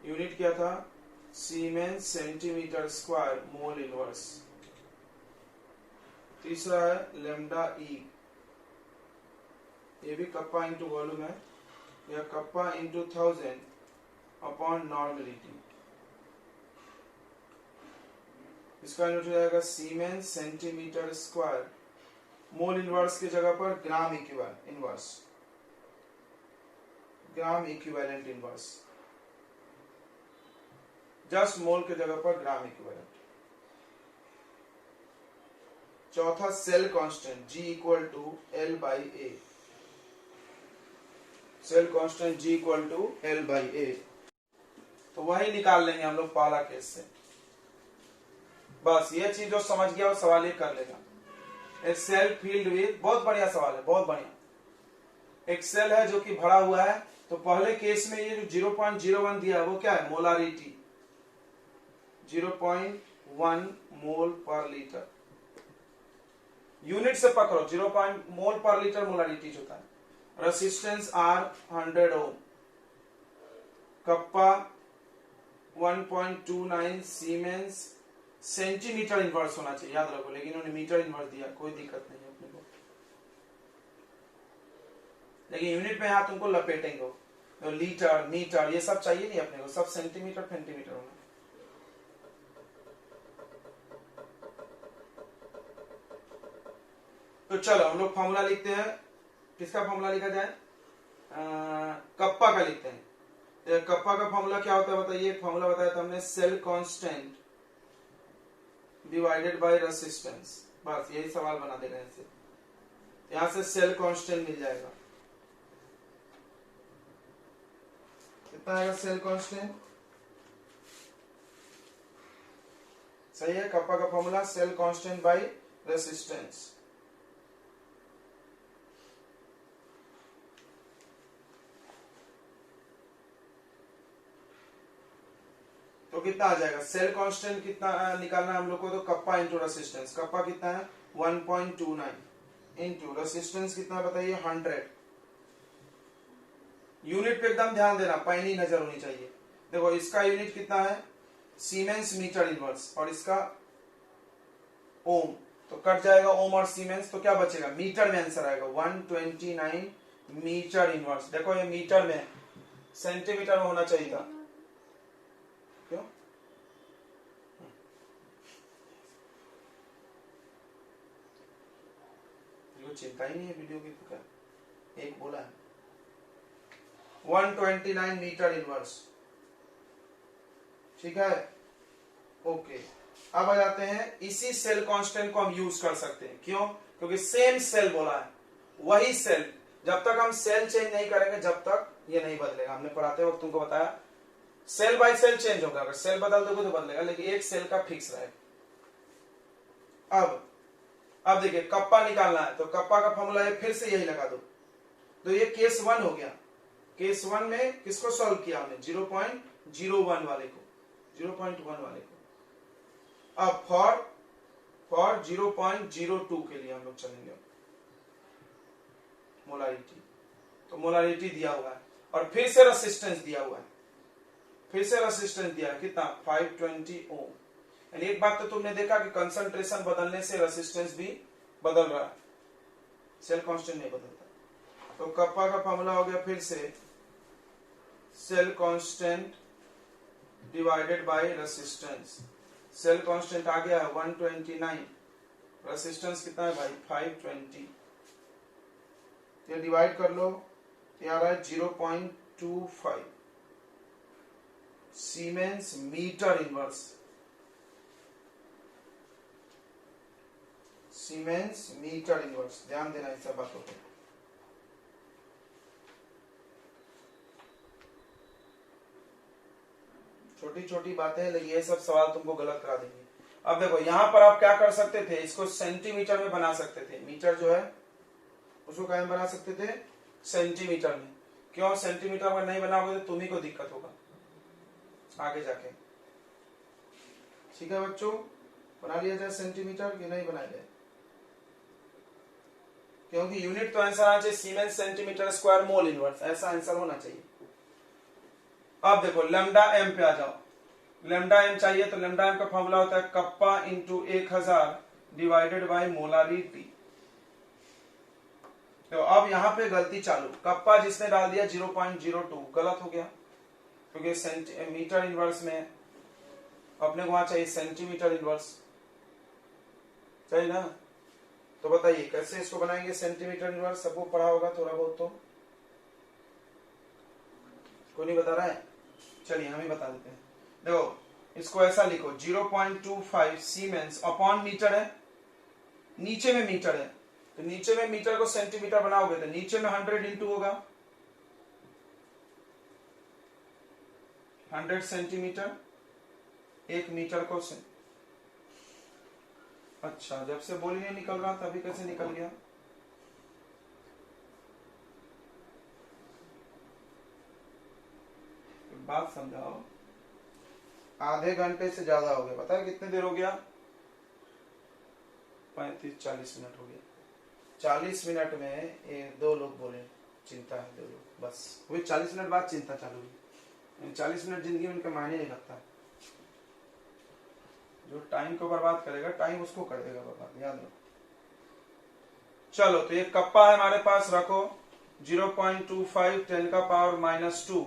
Unit क्या था, siemens centimetre square mole inverse. तीसरा है लैम्डा ई, ये भी कप्पा इंटू वॉल्यूम है, या कप्पा इंटू 1000 अपॉन नॉर्मलिटी। इसका यूनिट हो जाएगा siemens centimetre square, mole inverse की जगह पर gram inverse, gram equivalent inverse, just mole के जगह पर ग्राम इक्विवेलेंट। चौथा cell constant G equal to L by A, cell constant G equal to L by A, तो वही निकाल लेंगे हम लोग पहला केस से। बस ये चीज जो समझ गया वो सवाल ये कर लेगा। एक सेल फील्ड विद, बहुत बढ़िया सवाल है, बहुत बढ़िया। एक सेल है जो कि भरा हुआ है, तो पहले केस में ये जो 0.01 दिया है वो क्या है, मोलारिटी, 0.1 मोल पर लीटर। यूनिट से पकड़ो, 0. मोल पर लीटर मोलारिटी होता है। रेसिस्टेंस R 100 ओम, कप्पा 1.29 सीमेंस, सेंटीमीटर इनवर्स होना चाहिए, याद रखो, लेकिन उन्होंने मीटर इनवर्स दिया, कोई दिक्कत नहीं है अपने को, लेकिन यूनिट में यहां तुमको लपेटेंगे, तो लीटर मीटर ये सब चाहिए नहीं अपने को, सब सेंटीमीटर सेंटीमीटर होना। तो चलो हम लोग फॉर्मूला लिखते हैं, किसका फॉर्मूला लिखा जाए, कप्पा का लिखते हैं। कप्पा का फॉर्मूला क्या होता है बताइए, फॉर्मूला बताया था हमने, cell constant divided by resistance. बस यही सवाल बना दे रहे हैं, यहां से सेल कांस्टेंट मिल जाएगा, कितना आएगा सेल कांस्टेंट, सही है, कप्पा का formula cell constant by resistance. तो कितना आ जाएगा, सेल कांस्टेंट कितना निकालना है हम लोग को, तो कप्पा इंटू रेसिस्टेंस, कप्पा कितना है 1.29 इंटू रेसिस्टेंस कितना बताइए 100। यूनिट पे एकदम ध्यान देना, पैनी नजर होनी चाहिए। देखो इसका यूनिट कितना है सीमेंस मीटर इनवर्स और इसका ओम, तो कट जाएगा ओम और सीमेंस, तो क्या बचेगा, मीटर में आंसर आएगा 129 मीटर इनवर्स। देखो ये मीटर में, सेंटीमीटर में होना चाहिए था, क्यों? चिंता ही नहीं है वीडियो की, तो क्या एक बोला है 129 मीटर इनवर्स, ठीक है, ओके। अब आ जाते हैं, इसी सेल कांस्टेंट को हम यूज कर सकते हैं, क्यों? क्योंकि सेम सेल बोला है, वही सेल, जब तक हम सेल चेंज नहीं करेंगे जब तक ये नहीं बदलेगा। हमने पढ़ाते वक्त तुमको बताया सेल बाय सेल चेंज होगा, अगर सेल बदल दोगे तो बदलेगा, लेकिन एक सेल का फिक्स रहेगा। अब देखिए कप्पा निकालना है, तो कप्पा का फॉर्मूला है, फिर से यही लगा दो, तो ये केस 1 हो गया। केस 1 में किसको सॉल्व किया हमने, 0.01 वाले को, 0.1 वाले को। अब फॉर 0.02 के लिए हम लोग चलेंगे, मोलारिटी, तो मोलारिटी दिया हुआ है और फिर से रेसिस्टेंस दिया हुआ है, फिर से रेसिस्टेंस दिया है कितना, 520 ओम। यानी एक बात तो तुमने देखा कि कंसंट्रेशन बदलने से रेसिस्टेंस भी बदल रहा है, सेल कांस्टेंट नहीं बदलता। तो कप्पा का फॉर्मूला हो गया फिर से cell constant divided by resistance. Cell constant आ गया है 129, रेसिस्टेंस कितना है भाई 520, ये डिवाइड कर लो, ये आ रहा है 0.25 siemens metre inverse, siemens metre inverse. ध्यान देना इस सब बातों पे। छोटी छोटी बातें, लेकिन ये सब सवाल तुमको गलत करा देंगे। अब देखो यहां पर आप क्या कर सकते थे, इसको सेंटीमीटर में बना सकते थे, मीटर जो है उसको क्या में बना सकते थे, सेंटीमीटर में। क्यों सेंटीमीटर में नहीं बनाओगे तो तुम्ही को दिक्कत होगा आगे जाके, ठीक है बच्चों? बना लिया जाए सेंटीमीटर कि नहीं बनाया जाए, क्योंकि यूनिट तो आंसर आना चाहिए siemens centimetre square mole inverse, ऐसा आंसर होना चाहिए। अब देखो लैम्डा एम पे आ जाओ, लैम्डा एम चाहिए तो लैम्डा एम का फॉर्मूला होता है kappa into 1000 divided by molarity. तो अब यहां पे गलती चालू, कप्पा जिसने डाल दिया 0.02 गलत हो गया, क्योंकि मीटर इनवर्स में अपने को वहां चाहिए सेंटीमीटर इनवर्स, चाहिए ना? तो बताइए कैसे इसको बनाएंगे सेंटीमीटर इनवर्स, सबको पढ़ा होगा थोड़ा बहुत तो, कोई नहीं बता रहा है? चलिए हम ही बता देते हैं। देखो इसको ऐसा लिखो 0.25 सीमेंस अपॉन मीटर है, नीचे में मीटर है, तो नीचे में मीटर को सेंटीमीटर बनाओगे तो नीचे में 100 इंटू होगा 100 सेंटीमीटर, एक मीटर को अच्छा जब से बोली नहीं निकल रहा था, अभी कैसे निकल गया? बात समझाओ, आधे घंटे से ज्यादा हो गया, पता है कितने देर हो गया? 35-40 मिनट हो गया। 40 मिनट में ये 2 लोग बोले चिंता है, 2 लोग बस, वही 40 मिनट बाद चिंता चालू हुई। 40 मिनट जिंदगी में इनका मायने नहीं रखता, जो टाइम को बर्बाद करेगा टाइम उसको कर देगा बर्बाद, याद रखो। चलो तो ये कप्पा है हमारे पास, रखो 0.25 10⁻⁻²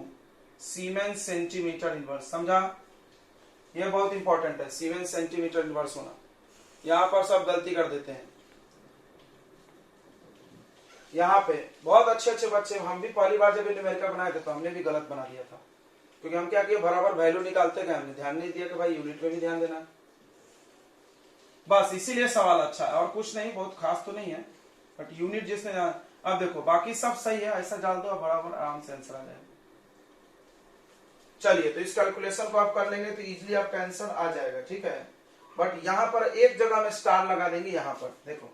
सीमेंस सेंटीमीटर इनवर्स, समझा? ये बहुत इंपॉर्टेंट है सीमेंस सेंटीमीटर इनवर्स होना, यहां पर सब गलती कर देते हैं। यहाँ पे बहुत अच्छे अच्छे बच्चे, हम भी पहली बार जब न्यूमेरिकल बनाए थे तो हमने भी गलत बना दिया था, क्योंकि हम क्या किए बराबर वैल्यू निकालते गए, हमने ध्यान नहीं दिया कि भाई यूनिट में भी ध्यान देना, बस इसीलिए सवाल अच्छा है और कुछ नहीं, बहुत खास तो नहीं है, बट यूनिट जिसने। अब देखो बाकी सब सही है, ऐसा डाल दो बराबर आराम से आंसर आ जाएगा। चलिए तो इस कैलकुलेशन को आप कर लेंगे तो इजीली आपका आंसर आ जाएगा, ठीक है? बट यहां पर एक जगह में स्टार लगा देंगे, यहां पर देखो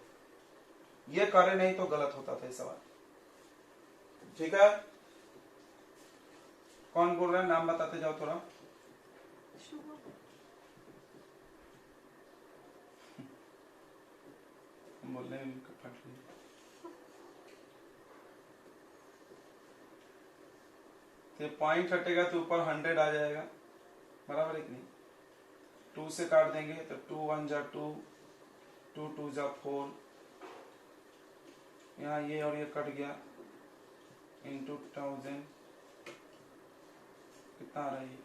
ये करे नहीं तो गलत होता था ये सवाल, ठीक है? कौन बोल रहे हैं, नाम बताते जाओ थोड़ा। बोलने में तो पॉइंट हटेगा तो ऊपर 100 आ जाएगा, बराबर है कि नहीं? 2 से काट देंगे तो 2 1 जा 2, 2 2 जा 4, यहाँ ये और ये कट गया, इंटू 1000 कितना आ रहा है ये,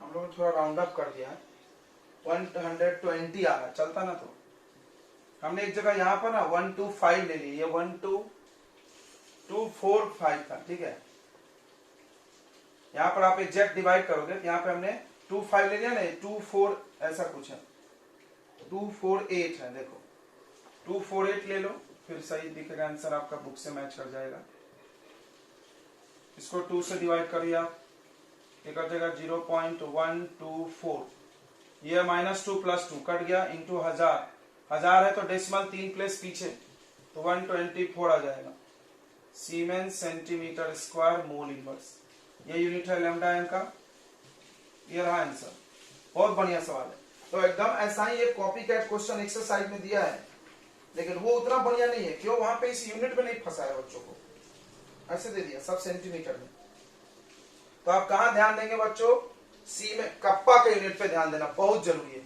हम लोग थोड़ा राउंड अप कर दिया, 120 आ रहा है, चलता ना। तो हमने एक जगह यहाँ पर ना 125 ले ली, ये 12245 था, ठीक है। यहाँ पर आप एग्जैक्ट डिवाइड करोगे तो यहाँ पे हमने 25 ले लिया ना, 24 ऐसा कुछ है, 248 है, देखो 248 ले लो, फिर सही दिखेगा आंसर आपका, बुक से मैच कर जाएगा। इसको 2 से डिवाइड करिए आप, ये कर देगा 0.124, ये -2 + 2 कट गया, इंटू 1000, 1000 है तो डेसिमल 3 प्लेस पीछे, तो 124 आ जाएगा, siemens centimetre square mole inverse. ये यूनिट है लैम्डा एम का, ये रहा आंसर। बहुत बढ़िया सवाल है। तो एकदम ऐसा ही एक कॉपी कैट क्वेश्चन एक्सरसाइज में दिया है, लेकिन वो उतना बढ़िया नहीं है, क्यों, वहां पे इस यूनिट में नहीं फंसा है बच्चों को, ऐसे दे दिया सब सेंटीमीटर में। तो आप कहां ध्यान देंगे बच्चों, सी में कप्पा के यूनिट पे ध्यान देना बहुत जरूरी है,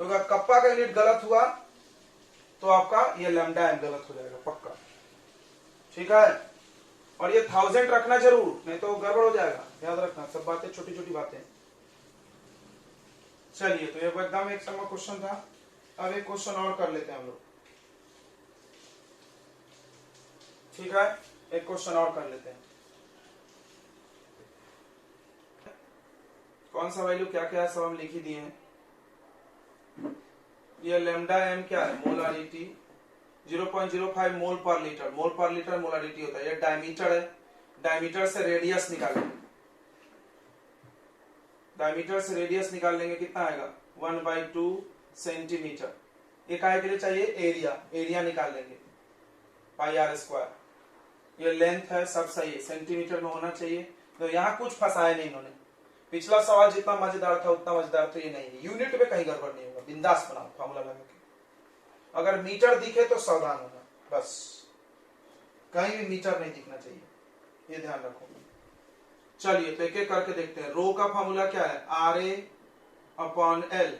क्योंकि अगर कप्पा का यूनिट गलत हुआ तो आपका ये लैम्डा एम गलत हो जाएगा पक्का, ठीक है। और ये 1000 रखना जरूर, नहीं तो गड़बड़ हो जाएगा, याद रखना, सब बातें छोटी छोटी बातें। चलिए, तो ये एकदम एक समय क्वेश्चन था। अब एक क्वेश्चन और कर लेते हैं हम लोग, ठीक है, एक क्वेश्चन और कर लेते हैं। कौन सा वैल्यू क्या क्या है सब हम लिख ही दिए हैं। ये लैम्डा एम क्या है, मोलारिटी 0.05 मोल पर लीटर, मोल पर लीटर मोलारिटी होता है। ये डायमीटर है, डायमीटर से रेडियस निकालेंगे, डायमीटर से रेडियस निकाल लेंगे, कितना आएगा 1/2 सेंटीमीटर। ये काहे के लिए चाहिए, एरिया, एरिया निकाल लेंगे πr²। ये लेंथ है, सब सही है, सेंटीमीटर में होना चाहिए। तो यहाँ कुछ फंसाया नहीं इन्होंने, पिछला सवाल जितना मजेदार था उतना मजेदार तो ये नहीं है। यूनिट पे कहीं गड़बड़ नहीं होगा, बिंदास बनाओ फॉर्मूला लगा के। अगर मीटर दिखे तो सावधान होना, बस कहीं भी मीटर नहीं दिखना चाहिए, ये ध्यान रखो। चलिए, तो एक एक करके देखते हैं। रो का फॉर्मूला क्या है, RA/L।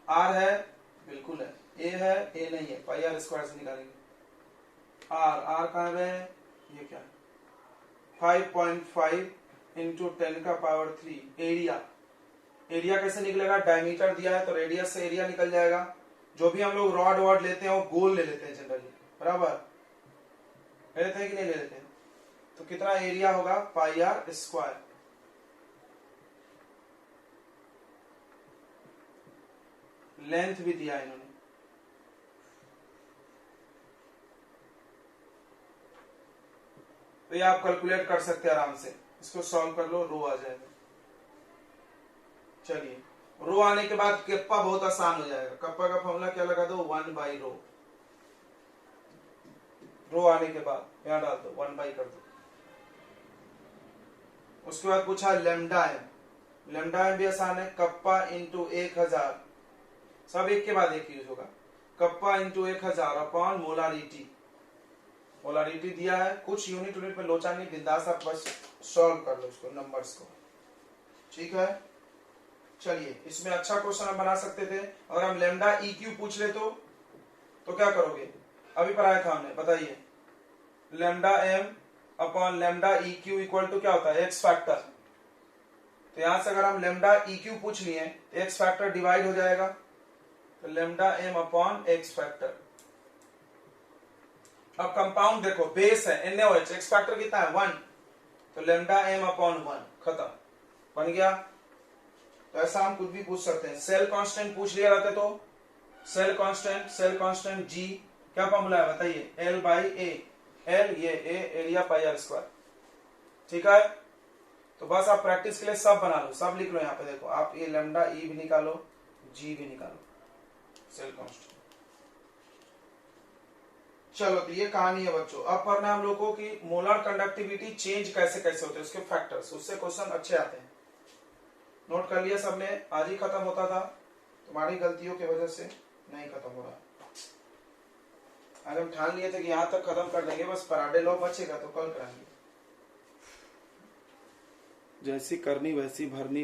R है, बिल्कुल है, A है, A नहीं है, πr² से निकालेंगे। R कहाँ है, ये क्या है, 5.5 इंटू 10⁻³ एरिया। एरिया कैसे निकलेगा, डायमीटर दिया है तो रेडियस से एरिया निकल जाएगा। जो भी हम लोग रॉड वॉड लेते हैं वो गोल ले लेते हैं जनरली, बराबर ले लेते हैं कि नहीं ले लेते हैं। तो कितना एरिया होगा, πr²। लेंथ भी दिया है इन्होंने, तो ये आप कैलकुलेट कर सकते हैं आराम से, इसको सॉल्व कर लो, रो आ जाएगा। चलिए, रो आने के बाद कप्पा बहुत आसान हो जाएगा। कप्पा का फॉर्मूला क्या लगा दो, 1/ρ। रो आने के बाद यहां डाल दो, 1/ कर दो। उसके बाद पूछा लैम्डा एम, लैम्डा एम भी आसान है, कप्पा इंटू 1000, सब एक के बाद एक यूज होगा। Kappa into 1000 upon molarity, molarity दिया है, कुछ यूनिट में लोचा नहीं, बिंदास आप बस सॉल्व कर लो उसको, नंबर्स को, ठीक है। चलिए, इसमें अच्छा क्वेश्चन हम बना सकते थे। अगर हम लैम्डा EQ पूछ ले तो क्या करोगे, अभी पढ़ाया था हमने, बताइए। Lambda M upon lambda EQ equal to क्या होता है, एक्स फैक्टर। तो यहां से अगर हम लैम्डा EQ पूछ लिए तो एक्स फैक्टर डिवाइड हो जाएगा, तो lambda M upon X factor. अब कंपाउंड देखो, बेस है NaOH, एक्स फैक्टर कितना है 1, तो लैम्डा एम अपॉन 1, खत्म, बन गया। तो ऐसा हम कुछ भी पूछ सकते हैं। सेल कांस्टेंट पूछ लिया रहता तो सेल कांस्टेंट G क्या फॉर्मूला है बताइए, L/A, L ये A, एरिया πr², ठीक है। तो बस आप प्रैक्टिस के लिए सब बना लो, सब लिख लो यहाँ पे, देखो आप ये लैम्डा E भी निकालो, G भी निकालो, सेल कांस्टेंट। चलो, तो ये कहानी है बच्चों। अब पढ़ना है हम लोगों को कि मोलर कंडक्टिविटी चेंज कैसे कैसे होते हैं, उसके फैक्टर्स, उससे क्वेश्चन अच्छे आते हैं। नोट कर लिया सबने, आज ही खत्म होता था, तुम्हारी गलतियों की वजह से नहीं खत्म हो रहा। आज हम ठान लिए थे कि यहां तक खत्म कर देंगे, बस फैराडे लॉ बचेगा तो कल कराएंगे। जैसी करनी वैसी भरनी।